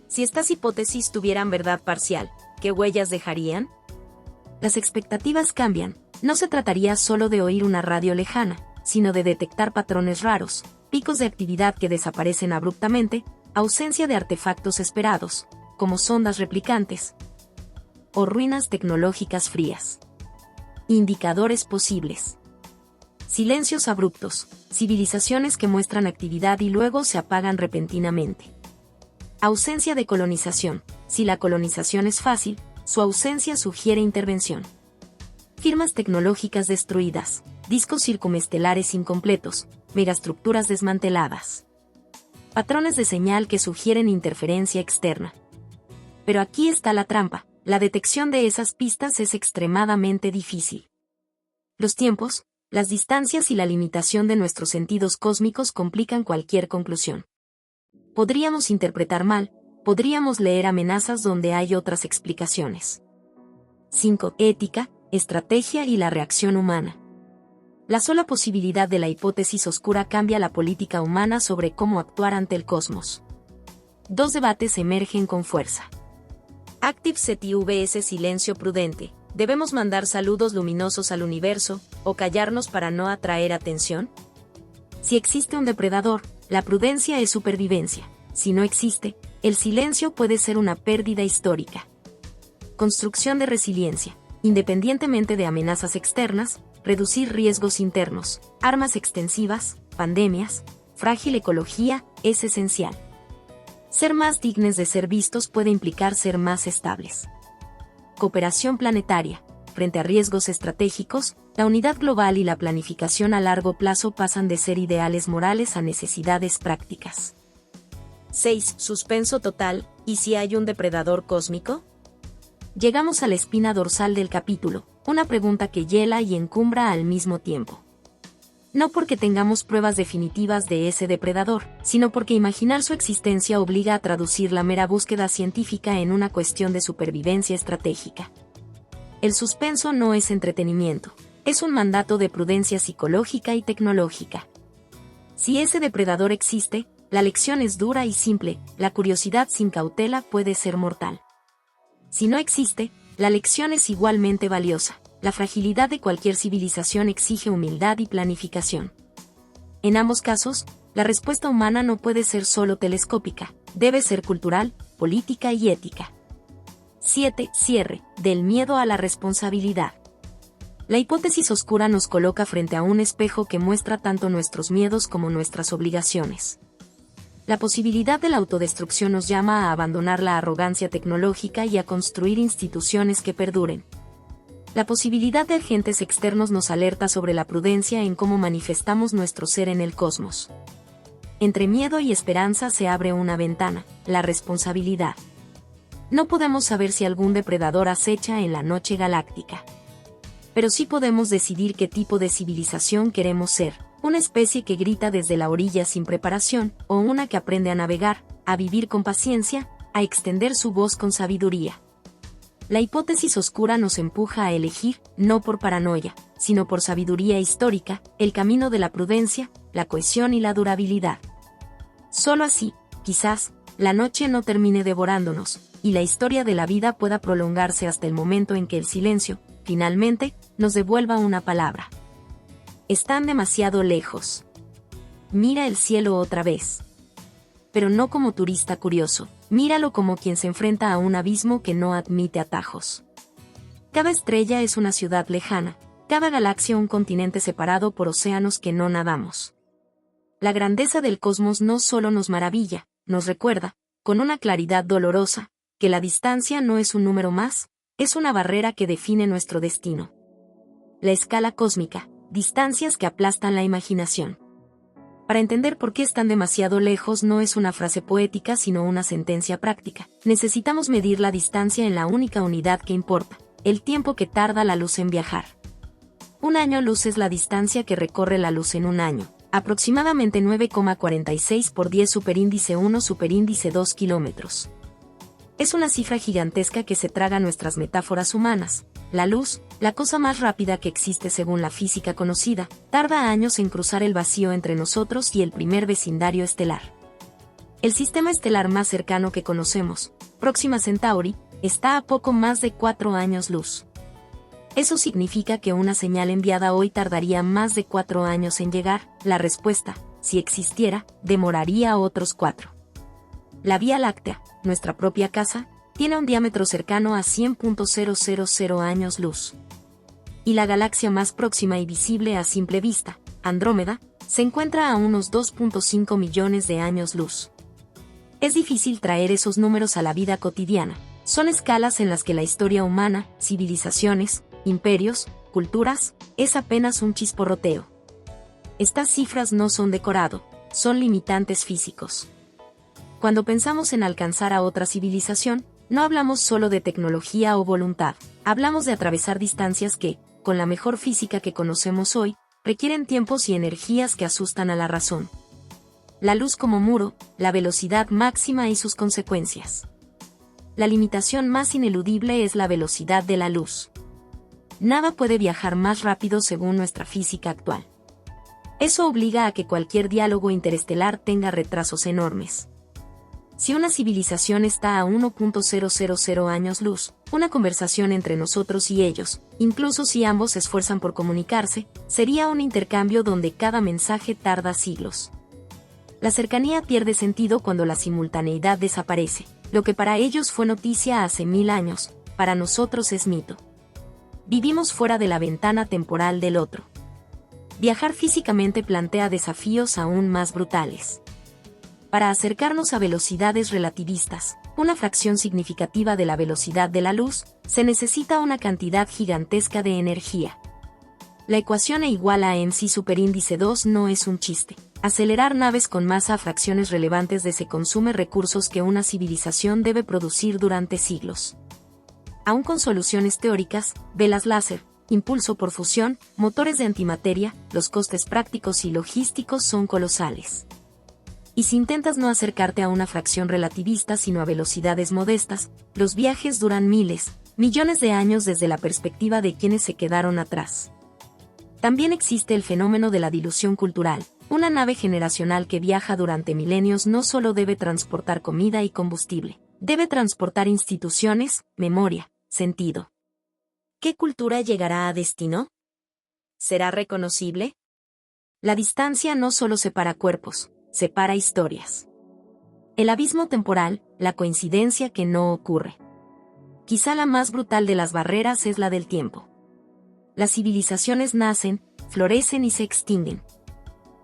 Si estas hipótesis tuvieran verdad parcial, ¿qué huellas dejarían? Las expectativas cambian. No se trataría solo de oír una radio lejana, sino de detectar patrones raros, picos de actividad que desaparecen abruptamente, ausencia de artefactos esperados, como sondas replicantes, o ruinas tecnológicas frías. Indicadores posibles. Silencios abruptos, civilizaciones que muestran actividad y luego se apagan repentinamente. Ausencia de colonización. Si la colonización es fácil, su ausencia sugiere intervención. Firmas tecnológicas destruidas, discos circumestelares incompletos, megaestructuras desmanteladas. Patrones de señal que sugieren interferencia externa. Pero aquí está la trampa, la detección de esas pistas es extremadamente difícil. Los tiempos, las distancias y la limitación de nuestros sentidos cósmicos complican cualquier conclusión. Podríamos interpretar mal, podríamos leer amenazas donde hay otras explicaciones. 5. Ética, estrategia y la reacción humana. La sola posibilidad de la hipótesis oscura cambia la política humana sobre cómo actuar ante el cosmos. Dos debates emergen con fuerza. Active SETI vs silencio prudente. ¿Debemos mandar saludos luminosos al universo, o callarnos para no atraer atención? Si existe un depredador, la prudencia es supervivencia. Si no existe, el silencio puede ser una pérdida histórica. Construcción de resiliencia. Independientemente de amenazas externas, reducir riesgos internos, armas extensivas, pandemias, frágil ecología, es esencial. Ser más dignos de ser vistos puede implicar ser más estables. Cooperación planetaria. Frente a riesgos estratégicos, la unidad global y la planificación a largo plazo pasan de ser ideales morales a necesidades prácticas. 6. Suspenso total. ¿Y si hay un depredador cósmico? Llegamos a la espina dorsal del capítulo, una pregunta que hiela y encumbra al mismo tiempo. No porque tengamos pruebas definitivas de ese depredador, sino porque imaginar su existencia obliga a traducir la mera búsqueda científica en una cuestión de supervivencia estratégica. El suspenso no es entretenimiento, es un mandato de prudencia psicológica y tecnológica. Si ese depredador existe, la lección es dura y simple, la curiosidad sin cautela puede ser mortal. Si no existe, la lección es igualmente valiosa. La fragilidad de cualquier civilización exige humildad y planificación. En ambos casos, la respuesta humana no puede ser solo telescópica, debe ser cultural, política y ética. 7. Cierre, del miedo a la responsabilidad. La hipótesis oscura nos coloca frente a un espejo que muestra tanto nuestros miedos como nuestras obligaciones. La posibilidad de la autodestrucción nos llama a abandonar la arrogancia tecnológica y a construir instituciones que perduren. La posibilidad de agentes externos nos alerta sobre la prudencia en cómo manifestamos nuestro ser en el cosmos. Entre miedo y esperanza se abre una ventana, la responsabilidad. No podemos saber si algún depredador acecha en la noche galáctica. Pero sí podemos decidir qué tipo de civilización queremos ser, una especie que grita desde la orilla sin preparación, o una que aprende a navegar, a vivir con paciencia, a extender su voz con sabiduría. La hipótesis oscura nos empuja a elegir, no por paranoia, sino por sabiduría histórica, el camino de la prudencia, la cohesión y la durabilidad. Solo así, quizás, la noche no termine devorándonos, y la historia de la vida pueda prolongarse hasta el momento en que el silencio, finalmente, nos devuelva una palabra. Están demasiado lejos. Mira el cielo otra vez. Pero no como turista curioso, míralo como quien se enfrenta a un abismo que no admite atajos. Cada estrella es una ciudad lejana, cada galaxia un continente separado por océanos que no nadamos. La grandeza del cosmos no solo nos maravilla, nos recuerda, con una claridad dolorosa, que la distancia no es un número más, es una barrera que define nuestro destino. La escala cósmica, distancias que aplastan la imaginación. Para entender por qué están demasiado lejos no es una frase poética sino una sentencia práctica. Necesitamos medir la distancia en la única unidad que importa, el tiempo que tarda la luz en viajar. Un año luz es la distancia que recorre la luz en un año, aproximadamente 9,46 por 10 superíndice 1 superíndice 2 kilómetros. Es una cifra gigantesca que se traga nuestras metáforas humanas. La luz, la cosa más rápida que existe según la física conocida, tarda años en cruzar el vacío entre nosotros y el primer vecindario estelar. El sistema estelar más cercano que conocemos, Próxima Centauri, está a poco más de 4 años luz. Eso significa que una señal enviada hoy tardaría más de 4 años en llegar. La respuesta, si existiera, demoraría otros 4. La Vía Láctea, nuestra propia casa, tiene un diámetro cercano a 100.000 años luz. Y la galaxia más próxima y visible a simple vista, Andrómeda, se encuentra a unos 2.5 millones de años luz. Es difícil traer esos números a la vida cotidiana. Son escalas en las que la historia humana, civilizaciones, imperios, culturas, es apenas un chisporroteo. Estas cifras no son decorado, son limitantes físicos. Cuando pensamos en alcanzar a otra civilización, no hablamos solo de tecnología o voluntad, hablamos de atravesar distancias que, con la mejor física que conocemos hoy, requieren tiempos y energías que asustan a la razón. La luz como muro, la velocidad máxima y sus consecuencias. La limitación más ineludible es la velocidad de la luz. Nada puede viajar más rápido según nuestra física actual. Eso obliga a que cualquier diálogo interestelar tenga retrasos enormes. Si una civilización está a 1.000 años luz, una conversación entre nosotros y ellos, incluso si ambos se esfuerzan por comunicarse, sería un intercambio donde cada mensaje tarda siglos. La cercanía pierde sentido cuando la simultaneidad desaparece. Lo que para ellos fue noticia hace 1000 años, para nosotros es mito. Vivimos fuera de la ventana temporal del otro. Viajar físicamente plantea desafíos aún más brutales. Para acercarnos a velocidades relativistas, una fracción significativa de la velocidad de la luz, se necesita una cantidad gigantesca de energía. La ecuación E igual a mc superíndice 2 no es un chiste. Acelerar naves con masa a fracciones relevantes de se consume recursos que una civilización debe producir durante siglos. Aún con soluciones teóricas, velas láser, impulso por fusión, motores de antimateria, los costes prácticos y logísticos son colosales. Y si intentas no acercarte a una fracción relativista sino a velocidades modestas, los viajes duran miles, millones de años desde la perspectiva de quienes se quedaron atrás. También existe el fenómeno de la dilución cultural. Una nave generacional que viaja durante milenios no solo debe transportar comida y combustible, debe transportar instituciones, memoria, sentido. ¿Qué cultura llegará a destino? ¿Será reconocible? La distancia no solo separa cuerpos, separa historias. El abismo temporal, la coincidencia que no ocurre. Quizá la más brutal de las barreras es la del tiempo. Las civilizaciones nacen, florecen y se extinguen.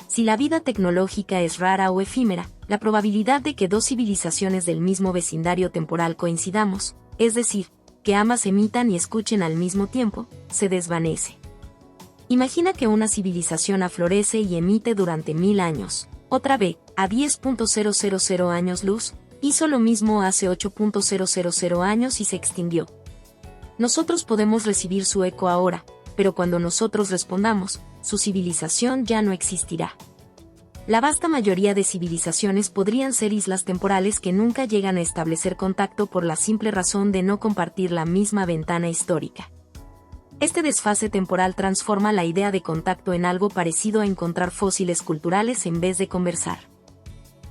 Si la vida tecnológica es rara o efímera, la probabilidad de que dos civilizaciones del mismo vecindario temporal coincidamos, es decir, que ambas emitan y escuchen al mismo tiempo, se desvanece. Imagina que una civilización aflorece y emite durante 1000 años. Otra vez, a 10.000 años luz, hizo lo mismo hace 8.000 años y se extinguió. Nosotros podemos recibir su eco ahora, pero cuando nosotros respondamos, su civilización ya no existirá. La vasta mayoría de civilizaciones podrían ser islas temporales que nunca llegan a establecer contacto por la simple razón de no compartir la misma ventana histórica. Este desfase temporal transforma la idea de contacto en algo parecido a encontrar fósiles culturales en vez de conversar.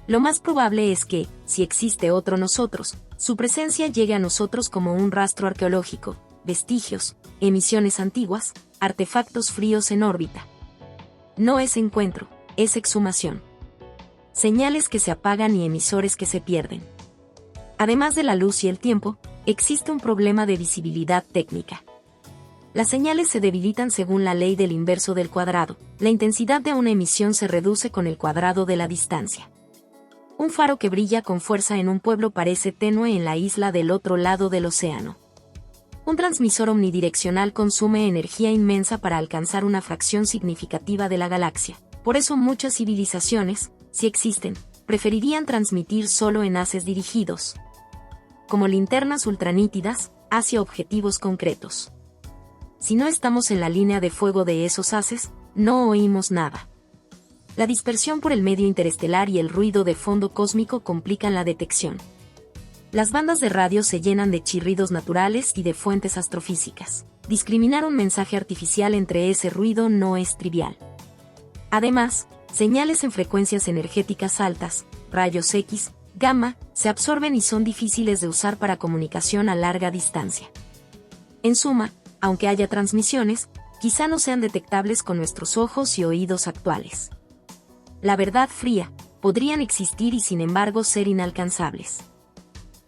Lo más probable es que, si existe otro nosotros, su presencia llegue a nosotros como un rastro arqueológico, vestigios, emisiones antiguas, artefactos fríos en órbita. No es encuentro, es exhumación. Señales que se apagan y emisores que se pierden. Además de la luz y el tiempo, existe un problema de visibilidad técnica. Las señales se debilitan según la ley del inverso del cuadrado. La intensidad de una emisión se reduce con el cuadrado de la distancia. Un faro que brilla con fuerza en un pueblo parece tenue en la isla del otro lado del océano. Un transmisor omnidireccional consume energía inmensa para alcanzar una fracción significativa de la galaxia. Por eso muchas civilizaciones, si existen, preferirían transmitir solo en haces dirigidos, como linternas ultranítidas, hacia objetivos concretos. Si no estamos en la línea de fuego de esos haces, no oímos nada. La dispersión por el medio interestelar y el ruido de fondo cósmico complican la detección. Las bandas de radio se llenan de chirridos naturales y de fuentes astrofísicas. Discriminar un mensaje artificial entre ese ruido no es trivial. Además, señales en frecuencias energéticas altas, rayos X, gamma, se absorben y son difíciles de usar para comunicación a larga distancia. En suma, aunque haya transmisiones, quizá no sean detectables con nuestros ojos y oídos actuales. La verdad fría, podrían existir y sin embargo ser inalcanzables.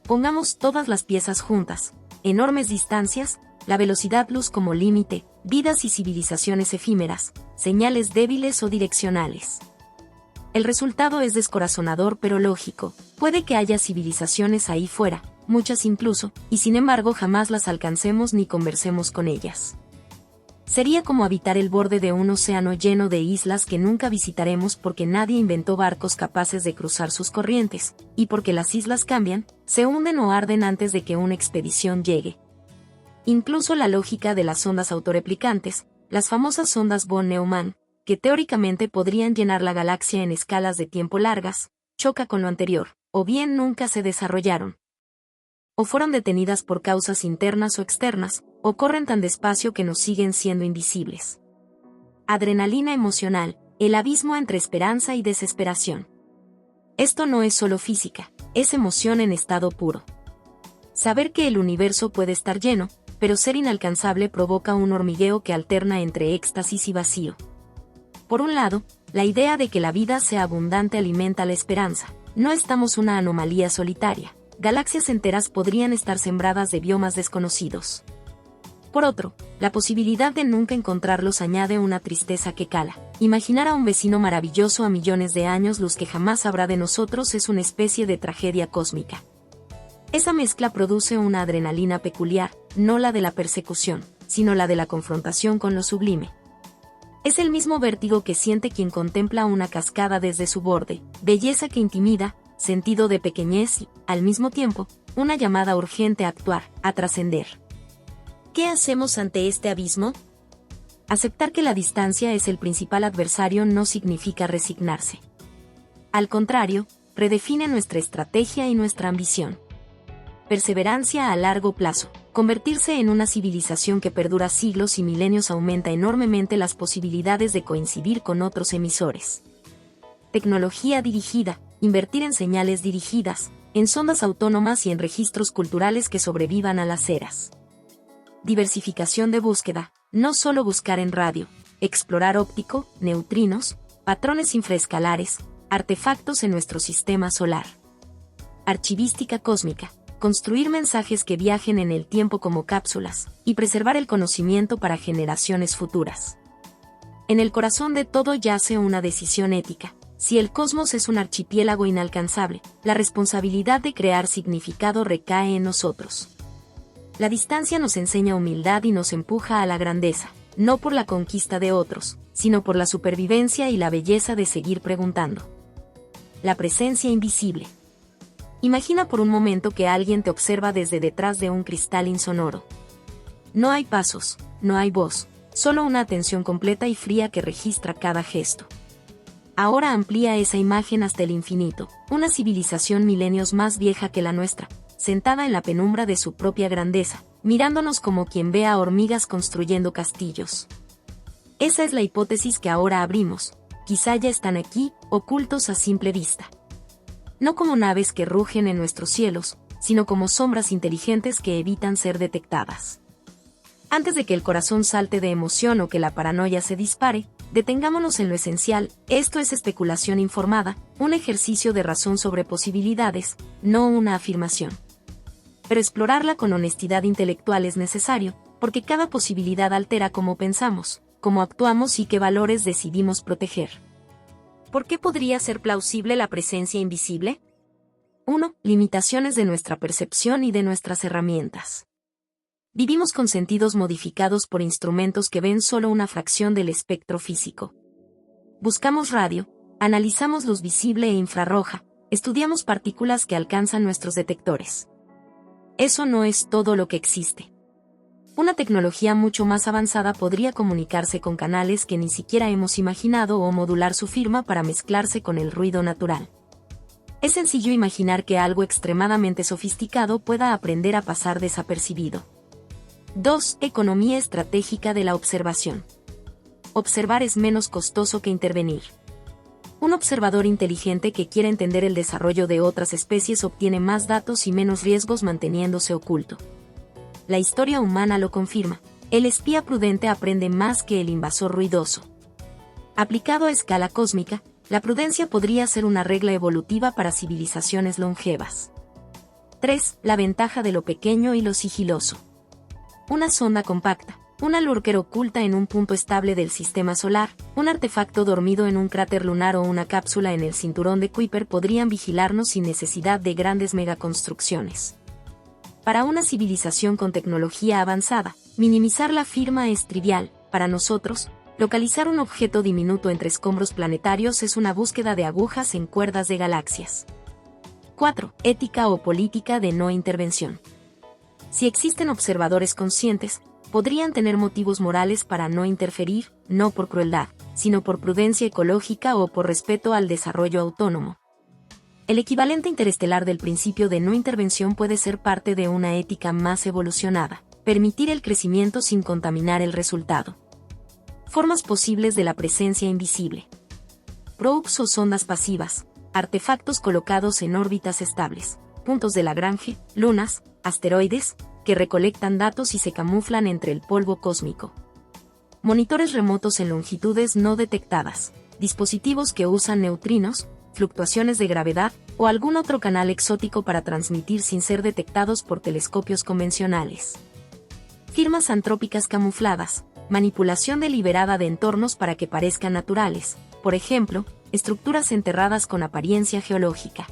Pongamos todas las piezas juntas, enormes distancias, la velocidad luz como límite, vidas y civilizaciones efímeras, señales débiles o direccionales. El resultado es descorazonador pero lógico. Puede que haya civilizaciones ahí fuera, muchas incluso, y sin embargo jamás las alcancemos ni conversemos con ellas. Sería como habitar el borde de un océano lleno de islas que nunca visitaremos porque nadie inventó barcos capaces de cruzar sus corrientes, y porque las islas cambian, se hunden o arden antes de que una expedición llegue. Incluso la lógica de las ondas autorreplicantes, las famosas ondas von Neumann, que teóricamente podrían llenar la galaxia en escalas de tiempo largas, choca con lo anterior, o bien nunca se desarrollaron, o fueron detenidas por causas internas o externas, o corren tan despacio que nos siguen siendo invisibles. Adrenalina emocional, el abismo entre esperanza y desesperación. Esto no es solo física, es emoción en estado puro. Saber que el universo puede estar lleno, pero ser inalcanzable provoca un hormigueo que alterna entre éxtasis y vacío. Por un lado, la idea de que la vida sea abundante alimenta la esperanza. No estamos una anomalía solitaria. Galaxias enteras podrían estar sembradas de biomas desconocidos. Por otro, la posibilidad de nunca encontrarlos añade una tristeza que cala. Imaginar a un vecino maravilloso a millones de años luz que jamás habrá de nosotros es una especie de tragedia cósmica. Esa mezcla produce una adrenalina peculiar, no la de la persecución, sino la de la confrontación con lo sublime. Es el mismo vértigo que siente quien contempla una cascada desde su borde, belleza que intimida, sentido de pequeñez y, al mismo tiempo, una llamada urgente a actuar, a trascender. ¿Qué hacemos ante este abismo? Aceptar que la distancia es el principal adversario no significa resignarse. Al contrario, redefine nuestra estrategia y nuestra ambición. Perseverancia a largo plazo. Convertirse en una civilización que perdura siglos y milenios aumenta enormemente las posibilidades de coincidir con otros emisores. Tecnología dirigida. Invertir en señales dirigidas, en sondas autónomas y en registros culturales que sobrevivan a las eras. Diversificación de búsqueda, no solo buscar en radio, explorar óptico, neutrinos, patrones infraescalares, artefactos en nuestro sistema solar. Archivística cósmica, construir mensajes que viajen en el tiempo como cápsulas, y preservar el conocimiento para generaciones futuras. En el corazón de todo yace una decisión ética. Si el cosmos es un archipiélago inalcanzable, la responsabilidad de crear significado recae en nosotros. La distancia nos enseña humildad y nos empuja a la grandeza, no por la conquista de otros, sino por la supervivencia y la belleza de seguir preguntando. La presencia invisible. Imagina por un momento que alguien te observa desde detrás de un cristal insonoro. No hay pasos, no hay voz, solo una atención completa y fría que registra cada gesto. Ahora amplía esa imagen hasta el infinito, una civilización milenios más vieja que la nuestra, sentada en la penumbra de su propia grandeza, mirándonos como quien ve a hormigas construyendo castillos. Esa es la hipótesis que ahora abrimos, quizá ya están aquí, ocultos a simple vista. No como naves que rugen en nuestros cielos, sino como sombras inteligentes que evitan ser detectadas. Antes de que el corazón salte de emoción o que la paranoia se dispare, detengámonos en lo esencial. Esto es especulación informada, un ejercicio de razón sobre posibilidades, no una afirmación. Pero explorarla con honestidad intelectual es necesario, porque cada posibilidad altera cómo pensamos, cómo actuamos y qué valores decidimos proteger. ¿Por qué podría ser plausible la presencia invisible? 1. Limitaciones de nuestra percepción y de nuestras herramientas. Vivimos con sentidos modificados por instrumentos que ven solo una fracción del espectro físico. Buscamos radio, analizamos luz visible e infrarroja, estudiamos partículas que alcanzan nuestros detectores. Eso no es todo lo que existe. Una tecnología mucho más avanzada podría comunicarse con canales que ni siquiera hemos imaginado o modular su firma para mezclarse con el ruido natural. Es sencillo imaginar que algo extremadamente sofisticado pueda aprender a pasar desapercibido. 2. Economía estratégica de la observación. Observar es menos costoso que intervenir. Un observador inteligente que quiere entender el desarrollo de otras especies obtiene más datos y menos riesgos manteniéndose oculto. La historia humana lo confirma. El espía prudente aprende más que el invasor ruidoso. Aplicado a escala cósmica, la prudencia podría ser una regla evolutiva para civilizaciones longevas. 3. La ventaja de lo pequeño y lo sigiloso. Una sonda compacta, una lurker oculta en un punto estable del sistema solar, un artefacto dormido en un cráter lunar o una cápsula en el cinturón de Kuiper podrían vigilarnos sin necesidad de grandes megaconstrucciones. Para una civilización con tecnología avanzada, minimizar la firma es trivial. Para nosotros, localizar un objeto diminuto entre escombros planetarios es una búsqueda de agujas en cuerdas de galaxias. 4. Ética o política de no intervención. Si existen observadores conscientes, podrían tener motivos morales para no interferir, no por crueldad, sino por prudencia ecológica o por respeto al desarrollo autónomo. El equivalente interestelar del principio de no intervención puede ser parte de una ética más evolucionada, permitir el crecimiento sin contaminar el resultado. Formas posibles de la presencia invisible. Probes o sondas pasivas, artefactos colocados en órbitas estables, puntos de Lagrange, lunas, asteroides, que recolectan datos y se camuflan entre el polvo cósmico. Monitores remotos en longitudes no detectadas, dispositivos que usan neutrinos, fluctuaciones de gravedad o algún otro canal exótico para transmitir sin ser detectados por telescopios convencionales. Firmas antrópicas camufladas, manipulación deliberada de entornos para que parezcan naturales, por ejemplo, estructuras enterradas con apariencia geológica.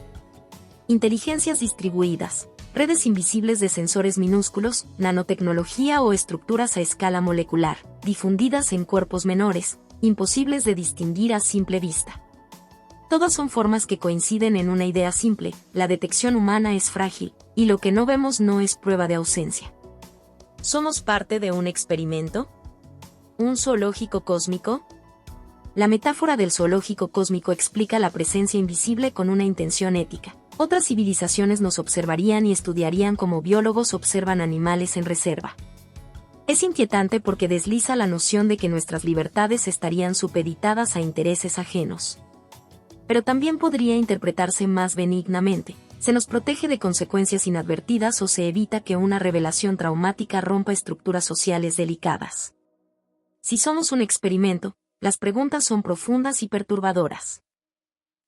Inteligencias distribuidas, redes invisibles de sensores minúsculos, nanotecnología o estructuras a escala molecular, difundidas en cuerpos menores, imposibles de distinguir a simple vista. Todas son formas que coinciden en una idea simple: la detección humana es frágil, y lo que no vemos no es prueba de ausencia. ¿Somos parte de un experimento? ¿Un zoológico cósmico? La metáfora del zoológico cósmico explica la presencia invisible con una intención ética. Otras civilizaciones nos observarían y estudiarían como biólogos observan animales en reserva. Es inquietante porque desliza la noción de que nuestras libertades estarían supeditadas a intereses ajenos. Pero también podría interpretarse más benignamente: se nos protege de consecuencias inadvertidas o se evita que una revelación traumática rompa estructuras sociales delicadas. Si somos un experimento, las preguntas son profundas y perturbadoras.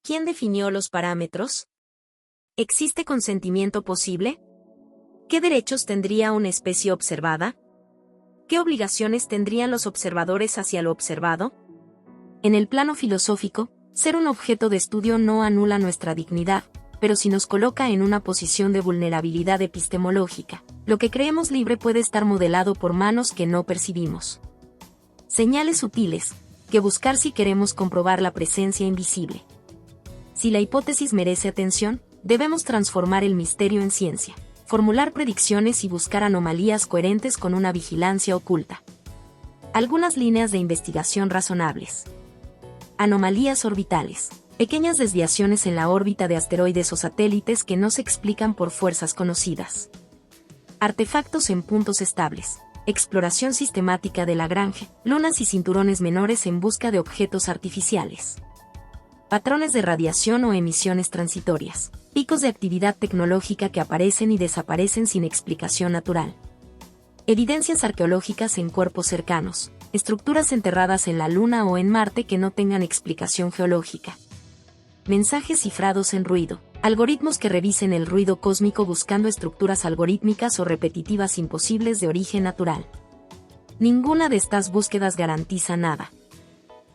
¿Quién definió los parámetros? ¿Existe consentimiento posible? ¿Qué derechos tendría una especie observada? ¿Qué obligaciones tendrían los observadores hacia lo observado? En el plano filosófico, ser un objeto de estudio no anula nuestra dignidad, pero sí nos coloca en una posición de vulnerabilidad epistemológica. Lo que creemos libre puede estar modelado por manos que no percibimos. Señales sutiles, que buscar si queremos comprobar la presencia invisible. Si la hipótesis merece atención, debemos transformar el misterio en ciencia, formular predicciones y buscar anomalías coherentes con una vigilancia oculta. Algunas líneas de investigación razonables. Anomalías orbitales. Pequeñas desviaciones en la órbita de asteroides o satélites que no se explican por fuerzas conocidas. Artefactos en puntos estables. Exploración sistemática de Lagrange, lunas y cinturones menores en busca de objetos artificiales. Patrones de radiación o emisiones transitorias. Picos de actividad tecnológica que aparecen y desaparecen sin explicación natural. Evidencias arqueológicas en cuerpos cercanos, estructuras enterradas en la Luna o en Marte que no tengan explicación geológica. Mensajes cifrados en ruido, algoritmos que revisen el ruido cósmico buscando estructuras algorítmicas o repetitivas imposibles de origen natural. Ninguna de estas búsquedas garantiza nada.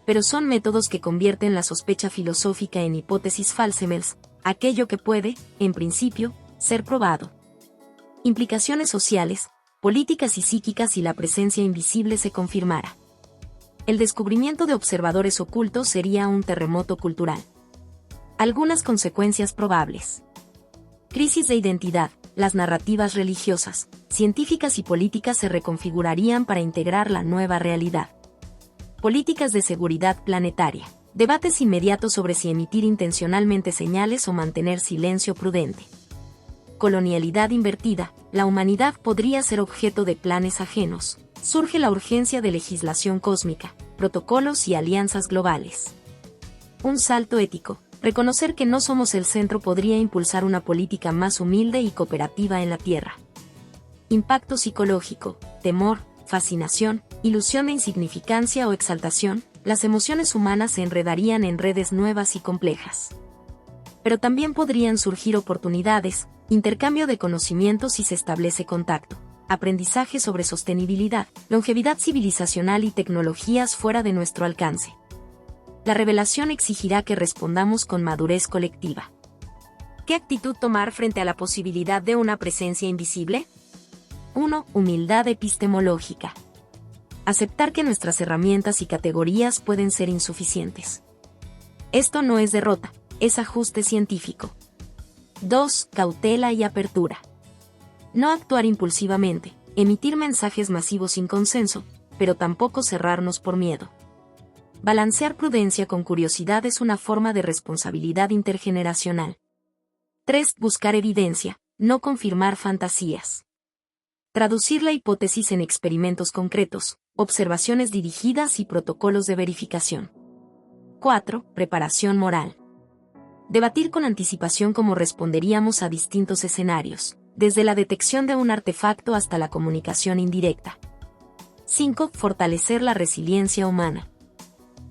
Pero son métodos que convierten la sospecha filosófica en hipótesis falsemels, aquello que puede, en principio, ser probado. Implicaciones sociales, políticas y psíquicas si la presencia invisible se confirmara. El descubrimiento de observadores ocultos sería un terremoto cultural. Algunas consecuencias probables. Crisis de identidad. Las narrativas religiosas, científicas y políticas se reconfigurarían para integrar la nueva realidad. Políticas de seguridad planetaria. Debates inmediatos sobre si emitir intencionalmente señales o mantener silencio prudente. Colonialidad invertida. La humanidad podría ser objeto de planes ajenos. Surge la urgencia de legislación cósmica, protocolos y alianzas globales. Un salto ético. Reconocer que no somos el centro podría impulsar una política más humilde y cooperativa en la Tierra. Impacto psicológico, temor, fascinación, ilusión de insignificancia o exaltación, las emociones humanas se enredarían en redes nuevas y complejas. Pero también podrían surgir oportunidades, intercambio de conocimientos si se establece contacto, aprendizaje sobre sostenibilidad, longevidad civilizacional y tecnologías fuera de nuestro alcance. La revelación exigirá que respondamos con madurez colectiva. ¿Qué actitud tomar frente a la posibilidad de una presencia invisible? 1. Humildad epistemológica. Aceptar que nuestras herramientas y categorías pueden ser insuficientes. Esto no es derrota, es ajuste científico. 2. Cautela y apertura. No actuar impulsivamente, emitir mensajes masivos sin consenso, pero tampoco cerrarnos por miedo. Balancear prudencia con curiosidad es una forma de responsabilidad intergeneracional. 3. Buscar evidencia, no confirmar fantasías. Traducir la hipótesis en experimentos concretos, observaciones dirigidas y protocolos de verificación. 4. Preparación moral. Debatir con anticipación cómo responderíamos a distintos escenarios, desde la detección de un artefacto hasta la comunicación indirecta. 5. Fortalecer la resiliencia humana.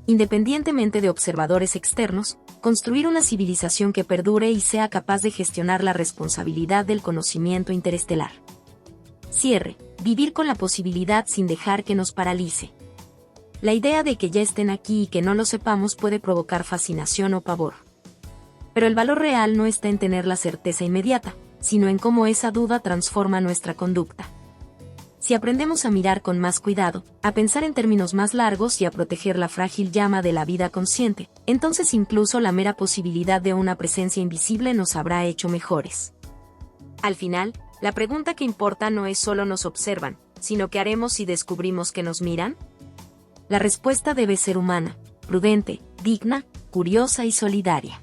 Independientemente de observadores externos, construir una civilización que perdure y sea capaz de gestionar la responsabilidad del conocimiento interestelar. Cierre. Vivir con la posibilidad sin dejar que nos paralice. La idea de que ya estén aquí y que no lo sepamos puede provocar fascinación o pavor. Pero el valor real no está en tener la certeza inmediata, sino en cómo esa duda transforma nuestra conducta. Si aprendemos a mirar con más cuidado, a pensar en términos más largos y a proteger la frágil llama de la vida consciente, entonces incluso la mera posibilidad de una presencia invisible nos habrá hecho mejores. Al final, la pregunta que importa no es solo nos observan, sino qué haremos si descubrimos que nos miran. La respuesta debe ser humana, prudente, digna, curiosa y solidaria.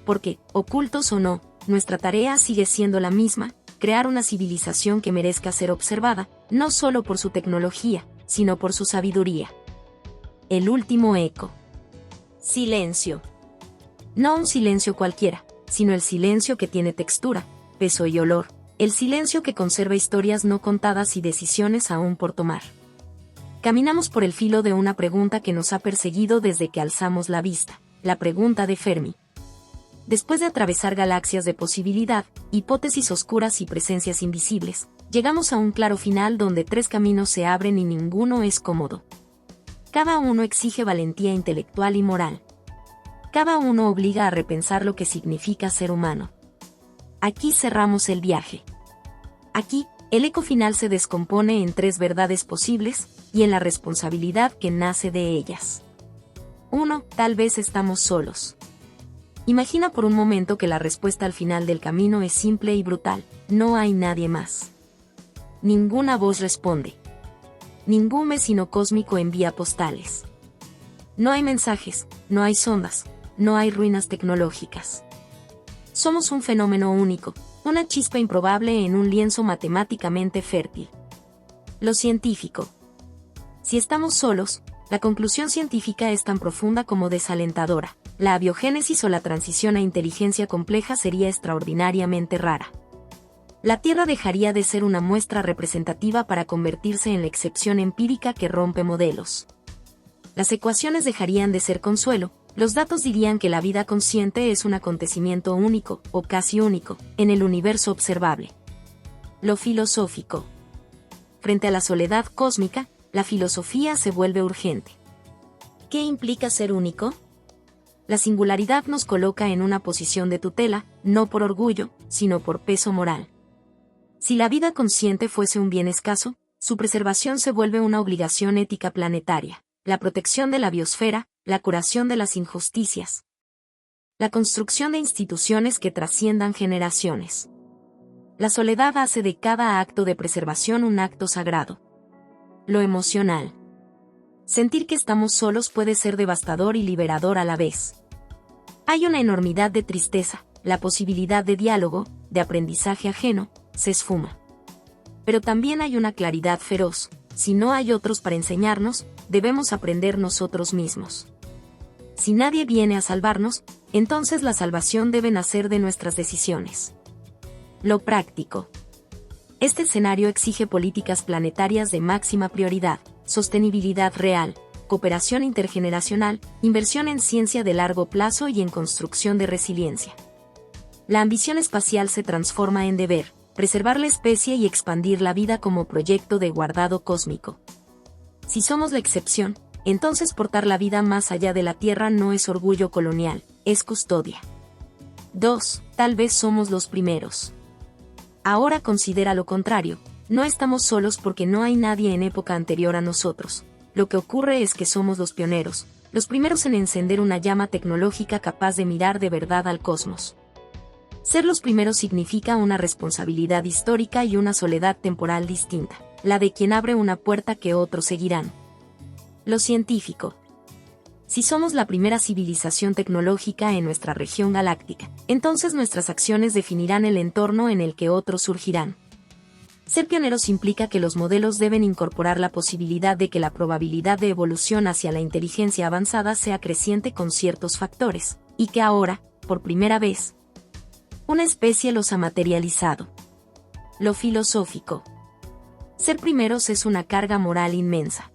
Porque, ocultos o no, nuestra tarea sigue siendo la misma: crear una civilización que merezca ser observada, no solo por su tecnología, sino por su sabiduría. El último eco. Silencio. No un silencio cualquiera, sino el silencio que tiene textura, peso y olor, el silencio que conserva historias no contadas y decisiones aún por tomar. Caminamos por el filo de una pregunta que nos ha perseguido desde que alzamos la vista, la pregunta de Fermi. Después de atravesar galaxias de posibilidad, hipótesis oscuras y presencias invisibles, llegamos a un claro final donde 3 caminos se abren y ninguno es cómodo. Cada uno exige valentía intelectual y moral. Cada uno obliga a repensar lo que significa ser humano. Aquí cerramos el viaje. Aquí, el eco final se descompone en 3 verdades posibles, y en la responsabilidad que nace de ellas. 1. Tal vez estamos solos. Imagina por un momento que la respuesta al final del camino es simple y brutal: no hay nadie más. Ninguna voz responde. Ningún vecino cósmico envía postales. No hay mensajes, no hay sondas, no hay ruinas tecnológicas. Somos un fenómeno único, una chispa improbable en un lienzo matemáticamente fértil. Lo científico. Si estamos solos, la conclusión científica es tan profunda como desalentadora. La abiogénesis o la transición a inteligencia compleja sería extraordinariamente rara. La Tierra dejaría de ser una muestra representativa para convertirse en la excepción empírica que rompe modelos. Las ecuaciones dejarían de ser consuelo, los datos dirían que la vida consciente es un acontecimiento único, o casi único, en el universo observable. Lo filosófico. Frente a la soledad cósmica, la filosofía se vuelve urgente. ¿Qué implica ser único? La singularidad nos coloca en una posición de tutela, no por orgullo, sino por peso moral. Si la vida consciente fuese un bien escaso, su preservación se vuelve una obligación ética planetaria, la protección de la biosfera, la curación de las injusticias, la construcción de instituciones que trasciendan generaciones. La soledad hace de cada acto de preservación un acto sagrado. Lo emocional. Sentir que estamos solos puede ser devastador y liberador a la vez. Hay una enormidad de tristeza, la posibilidad de diálogo, de aprendizaje ajeno, se esfuma. Pero también hay una claridad feroz, si no hay otros para enseñarnos, debemos aprender nosotros mismos. Si nadie viene a salvarnos, entonces la salvación debe nacer de nuestras decisiones. Lo práctico. Este escenario exige políticas planetarias de máxima prioridad, sostenibilidad real, cooperación intergeneracional, inversión en ciencia de largo plazo y en construcción de resiliencia. La ambición espacial se transforma en deber, preservar la especie y expandir la vida como proyecto de guardado cósmico. Si somos la excepción, entonces portar la vida más allá de la Tierra no es orgullo colonial, es custodia. 2. Tal vez somos los primeros. Ahora considera lo contrario, no estamos solos porque no hay nadie en época anterior a nosotros. Lo que ocurre es que somos los pioneros, los primeros en encender una llama tecnológica capaz de mirar de verdad al cosmos. Ser los primeros significa una responsabilidad histórica y una soledad temporal distinta, la de quien abre una puerta que otros seguirán. Lo científico. Si somos la primera civilización tecnológica en nuestra región galáctica, entonces nuestras acciones definirán el entorno en el que otros surgirán. Ser pioneros implica que los modelos deben incorporar la posibilidad de que la probabilidad de evolución hacia la inteligencia avanzada sea creciente con ciertos factores, y que ahora, por primera vez, una especie los ha materializado. Lo filosófico. Ser primeros es una carga moral inmensa.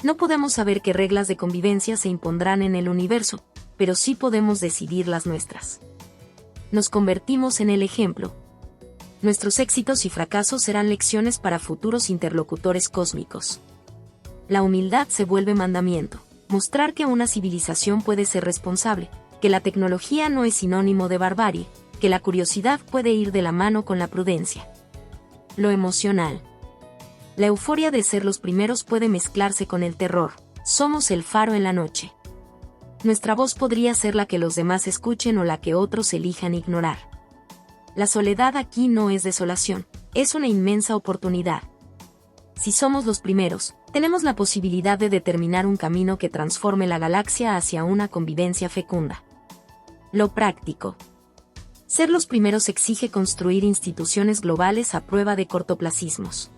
No podemos saber qué reglas de convivencia se impondrán en el universo, pero sí podemos decidir las nuestras. Nos convertimos en el ejemplo. Nuestros éxitos y fracasos serán lecciones para futuros interlocutores cósmicos. La humildad se vuelve mandamiento, mostrar que una civilización puede ser responsable, que la tecnología no es sinónimo de barbarie, que la curiosidad puede ir de la mano con la prudencia. Lo emocional. La euforia de ser los primeros puede mezclarse con el terror. Somos el faro en la noche. Nuestra voz podría ser la que los demás escuchen o la que otros elijan ignorar. La soledad aquí no es desolación, es una inmensa oportunidad. Si somos los primeros, tenemos la posibilidad de determinar un camino que transforme la galaxia hacia una convivencia fecunda. Lo práctico. Ser los primeros exige construir instituciones globales a prueba de cortoplacismos.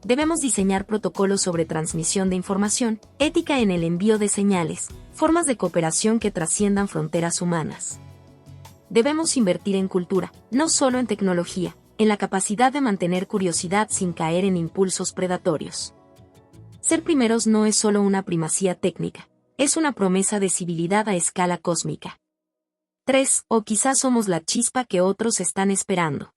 Debemos diseñar protocolos sobre transmisión de información, ética en el envío de señales, formas de cooperación que trasciendan fronteras humanas. Debemos invertir en cultura, no solo en tecnología, en la capacidad de mantener curiosidad sin caer en impulsos predatorios. Ser primeros no es solo una primacía técnica, es una promesa de civilidad a escala cósmica. 3. O quizás somos la chispa que otros están esperando.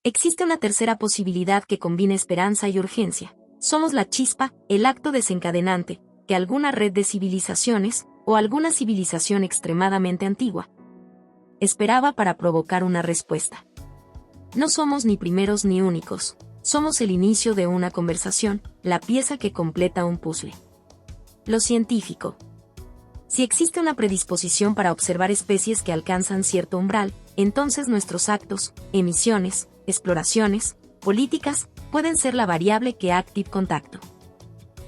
Existe una tercera posibilidad que combina esperanza y urgencia. Somos la chispa, el acto desencadenante, que alguna red de civilizaciones, o alguna civilización extremadamente antigua, esperaba para provocar una respuesta. No somos ni primeros ni únicos, somos el inicio de una conversación, la pieza que completa un puzzle. Lo científico. Si existe una predisposición para observar especies que alcanzan cierto umbral, entonces nuestros actos, emisiones, exploraciones, políticas, pueden ser la variable que active contacto.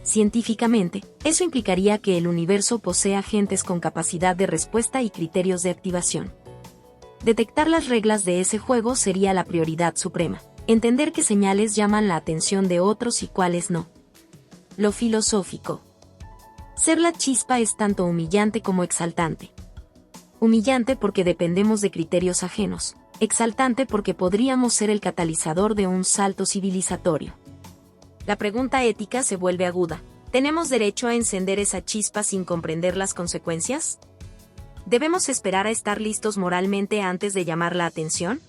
Científicamente, eso implicaría que el universo posee agentes con capacidad de respuesta y criterios de activación. Detectar las reglas de ese juego sería la prioridad suprema. Entender qué señales llaman la atención de otros y cuáles no. Lo filosófico. Ser la chispa es tanto humillante como exaltante. Humillante porque dependemos de criterios ajenos, Exaltante porque podríamos ser el catalizador de un salto civilizatorio. La pregunta ética se vuelve aguda. ¿Tenemos derecho a encender esa chispa sin comprender las consecuencias? ¿Debemos esperar a estar listos moralmente antes de llamar la atención?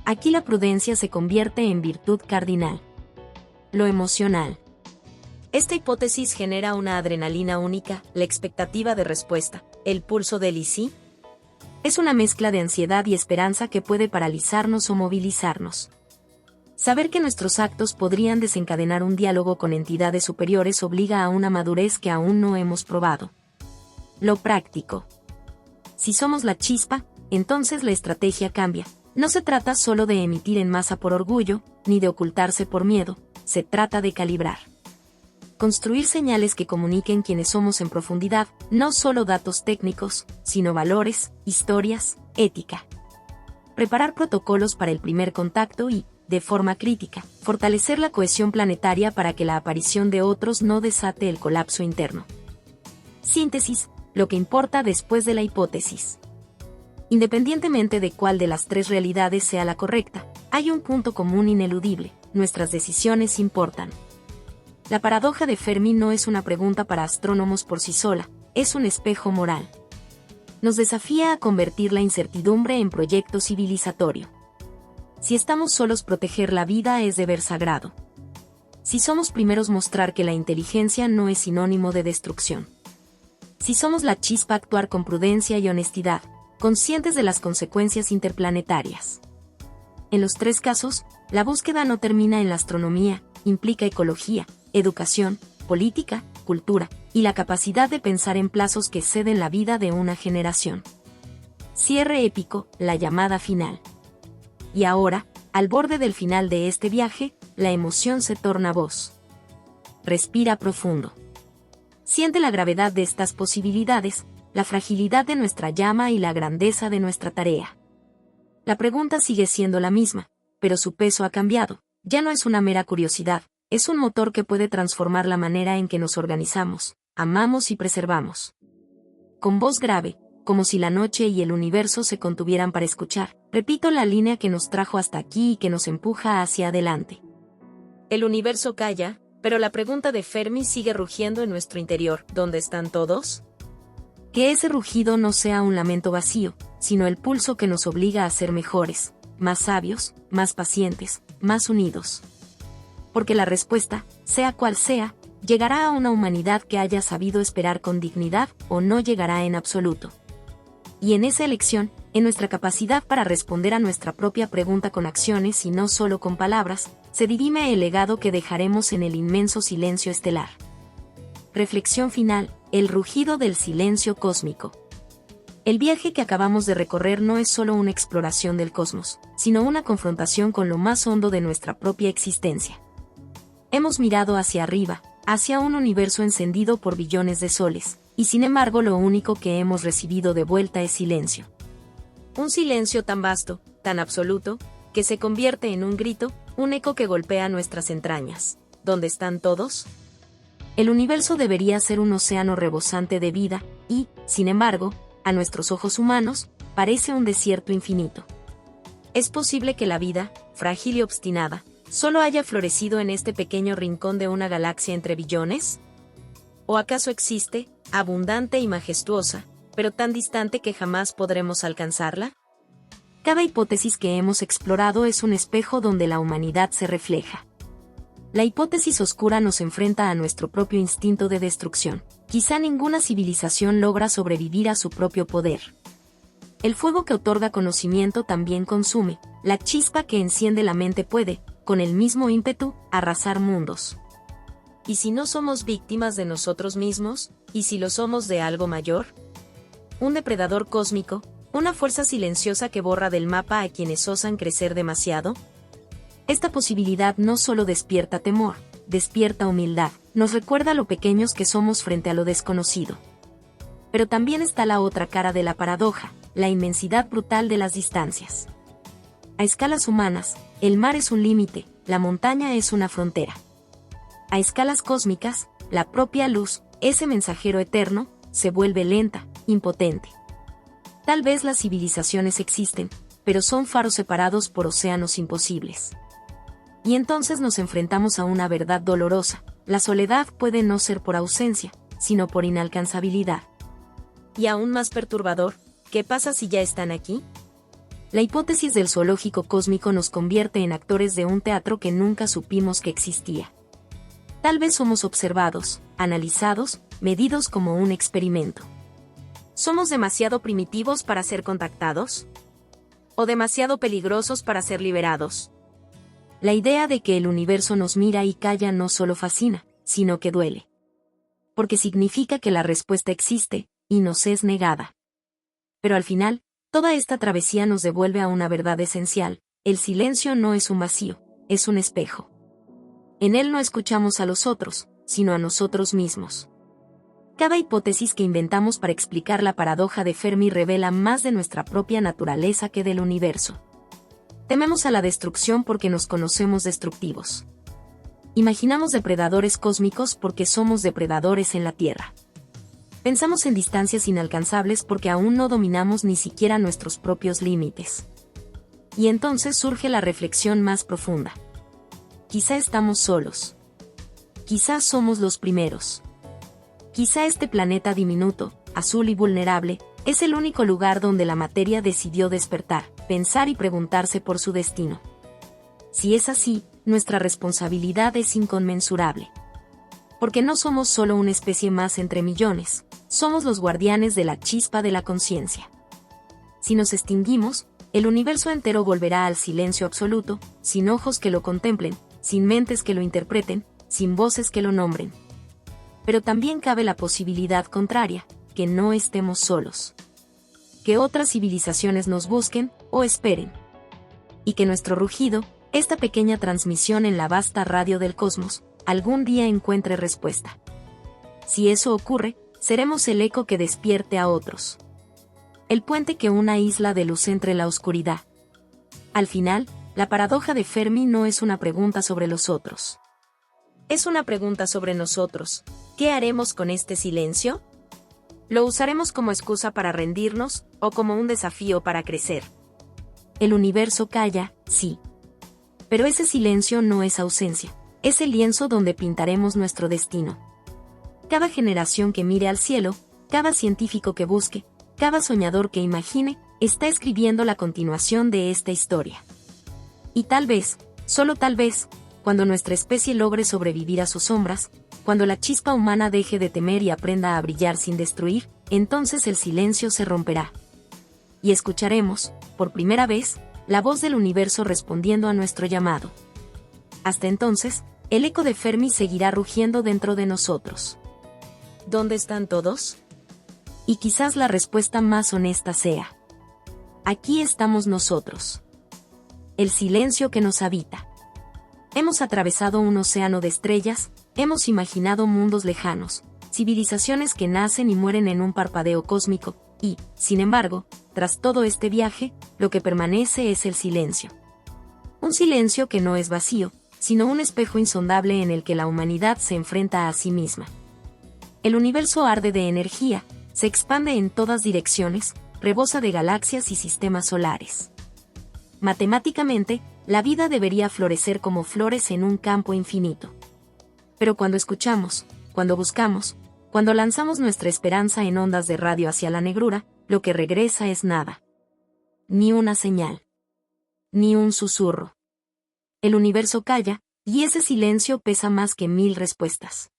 Aquí la prudencia se convierte en virtud cardinal. Lo emocional. Esta hipótesis genera una adrenalina única, la expectativa de respuesta, el pulso del ¿y sí? Es una mezcla de ansiedad y esperanza que puede paralizarnos o movilizarnos. Saber que nuestros actos podrían desencadenar un diálogo con entidades superiores obliga a una madurez que aún no hemos probado. Lo práctico. Si somos la chispa, entonces la estrategia cambia. No se trata solo de emitir en masa por orgullo, ni de ocultarse por miedo, se trata de calibrar. Construir señales que comuniquen quiénes somos en profundidad, no solo datos técnicos, sino valores, historias, ética. Preparar protocolos para el primer contacto y, de forma crítica, fortalecer la cohesión planetaria para que la aparición de otros no desate el colapso interno. Síntesis, lo que importa después de la hipótesis. Independientemente de cuál de las tres realidades sea la correcta, hay un punto común ineludible: nuestras decisiones importan. La paradoja de Fermi no es una pregunta para astrónomos por sí sola, es un espejo moral. Nos desafía a convertir la incertidumbre en proyecto civilizatorio. Si estamos solos, proteger la vida es deber sagrado. Si somos primeros, mostrar que la inteligencia no es sinónimo de destrucción. Si somos la chispa, actuar con prudencia y honestidad, conscientes de las consecuencias interplanetarias. En los tres casos, la búsqueda no termina en la astronomía, implica ecología, educación, política, cultura, y la capacidad de pensar en plazos que ceden la vida de una generación. Cierre épico, la llamada final. Y ahora, al borde del final de este viaje, la emoción se torna voz. Respira profundo. Siente la gravedad de estas posibilidades, la fragilidad de nuestra llama y la grandeza de nuestra tarea. La pregunta sigue siendo la misma, pero su peso ha cambiado. Ya no es una mera curiosidad, es un motor que puede transformar la manera en que nos organizamos, amamos y preservamos. Con voz grave, como si la noche y el universo se contuvieran para escuchar, repito la línea que nos trajo hasta aquí y que nos empuja hacia adelante. El universo calla, pero la pregunta de Fermi sigue rugiendo en nuestro interior. ¿Dónde están todos? Que ese rugido no sea un lamento vacío, sino el pulso que nos obliga a ser mejores, más sabios, más pacientes, más unidos. Porque la respuesta, sea cual sea, llegará a una humanidad que haya sabido esperar con dignidad o no llegará en absoluto. Y en esa elección, en nuestra capacidad para responder a nuestra propia pregunta con acciones y no solo con palabras, se dirime el legado que dejaremos en el inmenso silencio estelar. Reflexión final, el rugido del silencio cósmico. El viaje que acabamos de recorrer no es solo una exploración del cosmos, sino una confrontación con lo más hondo de nuestra propia existencia. Hemos mirado hacia arriba, hacia un universo encendido por billones de soles, y sin embargo lo único que hemos recibido de vuelta es silencio. Un silencio tan vasto, tan absoluto, que se convierte en un grito, un eco que golpea nuestras entrañas. ¿Dónde están todos? El universo debería ser un océano rebosante de vida, y, sin embargo, a nuestros ojos humanos, parece un desierto infinito. ¿Es posible que la vida, frágil y obstinada, solo haya florecido en este pequeño rincón de una galaxia entre billones? ¿O acaso existe, abundante y majestuosa, pero tan distante que jamás podremos alcanzarla? Cada hipótesis que hemos explorado es un espejo donde la humanidad se refleja. La hipótesis oscura nos enfrenta a nuestro propio instinto de destrucción. Quizá ninguna civilización logra sobrevivir a su propio poder. El fuego que otorga conocimiento también consume, la chispa que enciende la mente puede, con el mismo ímpetu, arrasar mundos. ¿Y si no somos víctimas de nosotros mismos? ¿Y si lo somos de algo mayor? Un depredador cósmico, una fuerza silenciosa que borra del mapa a quienes osan crecer demasiado. Esta posibilidad no solo despierta temor, despierta humildad, nos recuerda lo pequeños que somos frente a lo desconocido. Pero también está la otra cara de la paradoja, la inmensidad brutal de las distancias. A escalas humanas, el mar es un límite, la montaña es una frontera. A escalas cósmicas, la propia luz, ese mensajero eterno, se vuelve lenta, impotente. Tal vez las civilizaciones existen, pero son faros separados por océanos imposibles. Y entonces nos enfrentamos a una verdad dolorosa: la soledad puede no ser por ausencia, sino por inalcanzabilidad. Y aún más perturbador, ¿qué pasa si ya están aquí? La hipótesis del zoológico cósmico nos convierte en actores de un teatro que nunca supimos que existía. Tal vez somos observados, analizados, medidos como un experimento. ¿Somos demasiado primitivos para ser contactados? ¿O demasiado peligrosos para ser liberados? La idea de que el universo nos mira y calla no solo fascina, sino que duele. Porque significa que la respuesta existe, y nos es negada. Pero al final, toda esta travesía nos devuelve a una verdad esencial: el silencio no es un vacío, es un espejo. En él no escuchamos a los otros, sino a nosotros mismos. Cada hipótesis que inventamos para explicar la paradoja de Fermi revela más de nuestra propia naturaleza que del universo. Tememos a la destrucción porque nos conocemos destructivos. Imaginamos depredadores cósmicos porque somos depredadores en la Tierra. Pensamos en distancias inalcanzables porque aún no dominamos ni siquiera nuestros propios límites. Y entonces surge la reflexión más profunda. Quizá estamos solos. Quizá somos los primeros. Quizá este planeta diminuto, azul y vulnerable, es el único lugar donde la materia decidió despertar, pensar y preguntarse por su destino. Si es así, nuestra responsabilidad es inconmensurable. Porque no somos solo una especie más entre millones, somos los guardianes de la chispa de la conciencia. Si nos extinguimos, el universo entero volverá al silencio absoluto, sin ojos que lo contemplen, sin mentes que lo interpreten, sin voces que lo nombren. Pero también cabe la posibilidad contraria: que no estemos solos. Que otras civilizaciones nos busquen, o esperen. Y que nuestro rugido, esta pequeña transmisión en la vasta radio del cosmos, algún día encuentre respuesta. Si eso ocurre, seremos el eco que despierte a otros. El puente que una isla de luz entre la oscuridad. Al final, la paradoja de Fermi no es una pregunta sobre los otros. Es una pregunta sobre nosotros. ¿Qué haremos con este silencio? ¿Lo usaremos como excusa para rendirnos, o como un desafío para crecer? El universo calla, sí. Pero ese silencio no es ausencia, es el lienzo donde pintaremos nuestro destino. Cada generación que mire al cielo, cada científico que busque, cada soñador que imagine, está escribiendo la continuación de esta historia. Y tal vez, solo tal vez, cuando nuestra especie logre sobrevivir a sus sombras, cuando la chispa humana deje de temer y aprenda a brillar sin destruir, entonces el silencio se romperá. Y escucharemos, por primera vez, la voz del universo respondiendo a nuestro llamado. Hasta entonces, el eco de Fermi seguirá rugiendo dentro de nosotros. ¿Dónde están todos? Y quizás la respuesta más honesta sea: aquí estamos nosotros. El silencio que nos habita. Hemos atravesado un océano de estrellas, hemos imaginado mundos lejanos, civilizaciones que nacen y mueren en un parpadeo cósmico, y, sin embargo, tras todo este viaje, lo que permanece es el silencio. Un silencio que no es vacío, sino un espejo insondable en el que la humanidad se enfrenta a sí misma. El universo arde de energía, se expande en todas direcciones, rebosa de galaxias y sistemas solares. Matemáticamente, la vida debería florecer como flores en un campo infinito. Pero cuando escuchamos, cuando buscamos, cuando lanzamos nuestra esperanza en ondas de radio hacia la negrura, lo que regresa es nada. Ni una señal. Ni un susurro. El universo calla, y ese silencio pesa más que 1000 respuestas.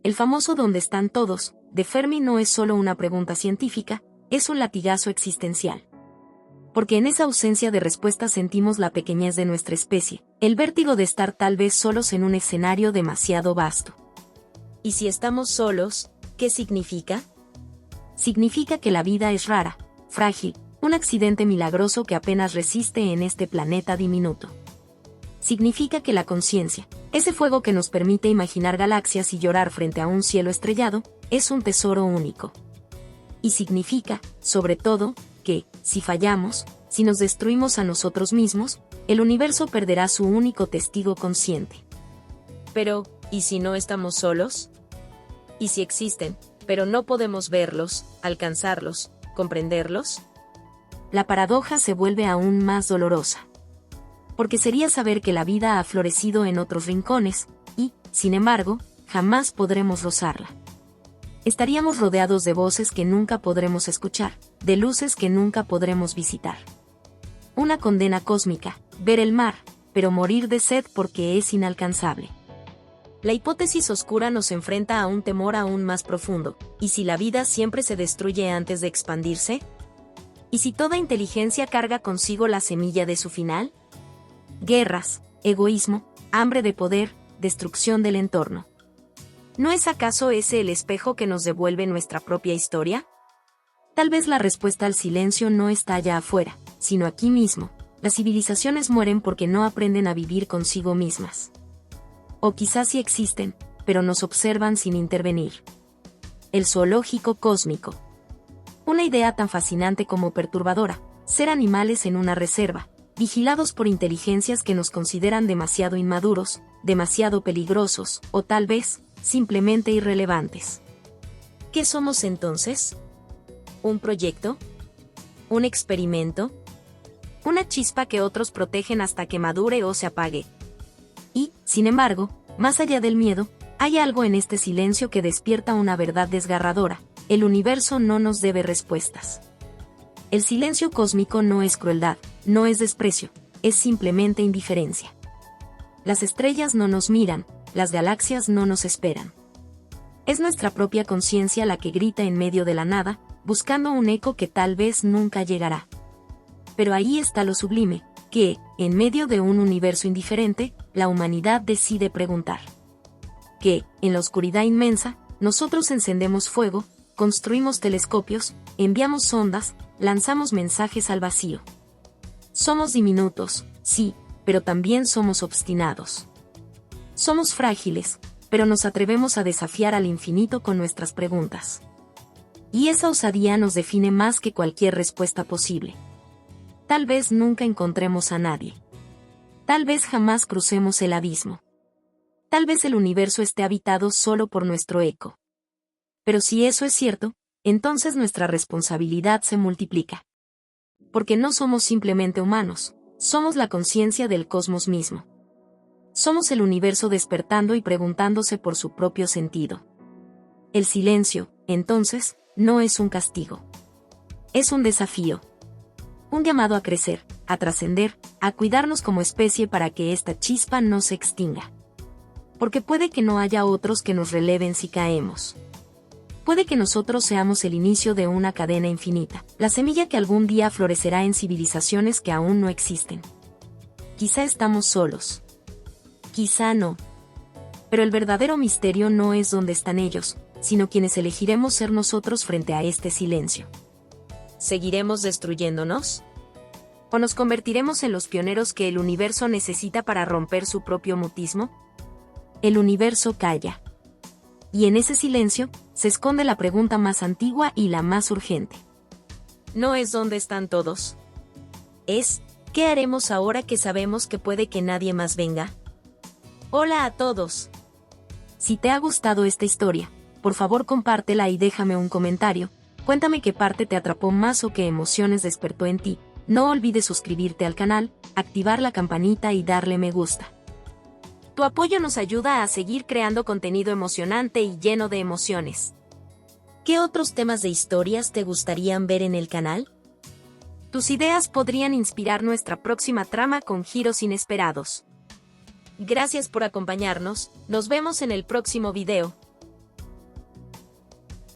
El famoso ¿dónde están todos?, de Fermi no es solo una pregunta científica, es un latigazo existencial. Porque en esa ausencia de respuestas sentimos la pequeñez de nuestra especie, el vértigo de estar tal vez solos en un escenario demasiado vasto. ¿Y si estamos solos, qué significa? Significa que la vida es rara, frágil, un accidente milagroso que apenas resiste en este planeta diminuto. Significa que la conciencia, ese fuego que nos permite imaginar galaxias y llorar frente a un cielo estrellado, es un tesoro único. Y significa, sobre todo, que, si fallamos, si nos destruimos a nosotros mismos, el universo perderá su único testigo consciente. Pero, ¿y si no estamos solos? ¿Y si existen, pero no podemos verlos, alcanzarlos, comprenderlos? la paradoja se vuelve aún más dolorosa. Porque sería saber que la vida ha florecido en otros rincones, y, sin embargo, jamás podremos rozarla. Estaríamos rodeados de voces que nunca podremos escuchar, de luces que nunca podremos visitar. Una condena cósmica, ver el mar, pero morir de sed porque es inalcanzable. La hipótesis oscura nos enfrenta a un temor aún más profundo, ¿y si la vida siempre se destruye antes de expandirse? ¿Y si toda inteligencia carga consigo la semilla de su final? Guerras, egoísmo, hambre de poder, destrucción del entorno. ¿No es acaso ese el espejo que nos devuelve nuestra propia historia? Tal vez la respuesta al silencio no está allá afuera, sino aquí mismo. Las civilizaciones mueren porque no aprenden a vivir consigo mismas. O quizás sí existen, pero nos observan sin intervenir. El zoológico cósmico. Una idea tan fascinante como perturbadora, ser animales en una reserva, vigilados por inteligencias que nos consideran demasiado inmaduros, demasiado peligrosos, o tal vez, simplemente irrelevantes. ¿Qué somos entonces? ¿Un proyecto? ¿Un experimento? ¿Una chispa que otros protegen hasta que madure o se apague? Y, sin embargo, más allá del miedo, hay algo en este silencio que despierta una verdad desgarradora: el universo no nos debe respuestas. El silencio cósmico no es crueldad, no es desprecio, es simplemente indiferencia. Las estrellas no nos miran, las galaxias no nos esperan. Es nuestra propia conciencia la que grita en medio de la nada, buscando un eco que tal vez nunca llegará. Pero ahí está lo sublime, que, en medio de un universo indiferente, la humanidad decide preguntar. Que, en la oscuridad inmensa, nosotros encendemos fuego, construimos telescopios, enviamos sondas, lanzamos mensajes al vacío. Somos diminutos, sí, pero también somos obstinados. Somos frágiles, pero nos atrevemos a desafiar al infinito con nuestras preguntas. Y esa osadía nos define más que cualquier respuesta posible. Tal vez nunca encontremos a nadie. Tal vez jamás crucemos el abismo. Tal vez el universo esté habitado solo por nuestro eco. Pero si eso es cierto, entonces nuestra responsabilidad se multiplica. Porque no somos simplemente humanos, somos la conciencia del cosmos mismo. Somos el universo despertando y preguntándose por su propio sentido. El silencio, entonces, no es un castigo. Es un desafío. Un llamado a crecer, a trascender, a cuidarnos como especie para que esta chispa no se extinga. Porque puede que no haya otros que nos releven si caemos. Puede que nosotros seamos el inicio de una cadena infinita, la semilla que algún día florecerá en civilizaciones que aún no existen. Quizá estamos solos. Quizá no. Pero el verdadero misterio no es dónde están ellos, sino quienes elegiremos ser nosotros frente a este silencio. ¿Seguiremos destruyéndonos? ¿O nos convertiremos en los pioneros que el universo necesita para romper su propio mutismo? El universo calla. Y en ese silencio, se esconde la pregunta más antigua y la más urgente. No es dónde están todos. Es, ¿qué haremos ahora que sabemos que puede que nadie más venga? Hola a todos. Si te ha gustado esta historia, por favor compártela y déjame un comentario. Cuéntame qué parte te atrapó más o qué emociones despertó en ti. No olvides suscribirte al canal, activar la campanita y darle me gusta. Tu apoyo nos ayuda a seguir creando contenido emocionante y lleno de emociones. ¿Qué otros temas de historias te gustarían ver en el canal? Tus ideas podrían inspirar nuestra próxima trama con giros inesperados. Gracias por acompañarnos, nos vemos en el próximo video.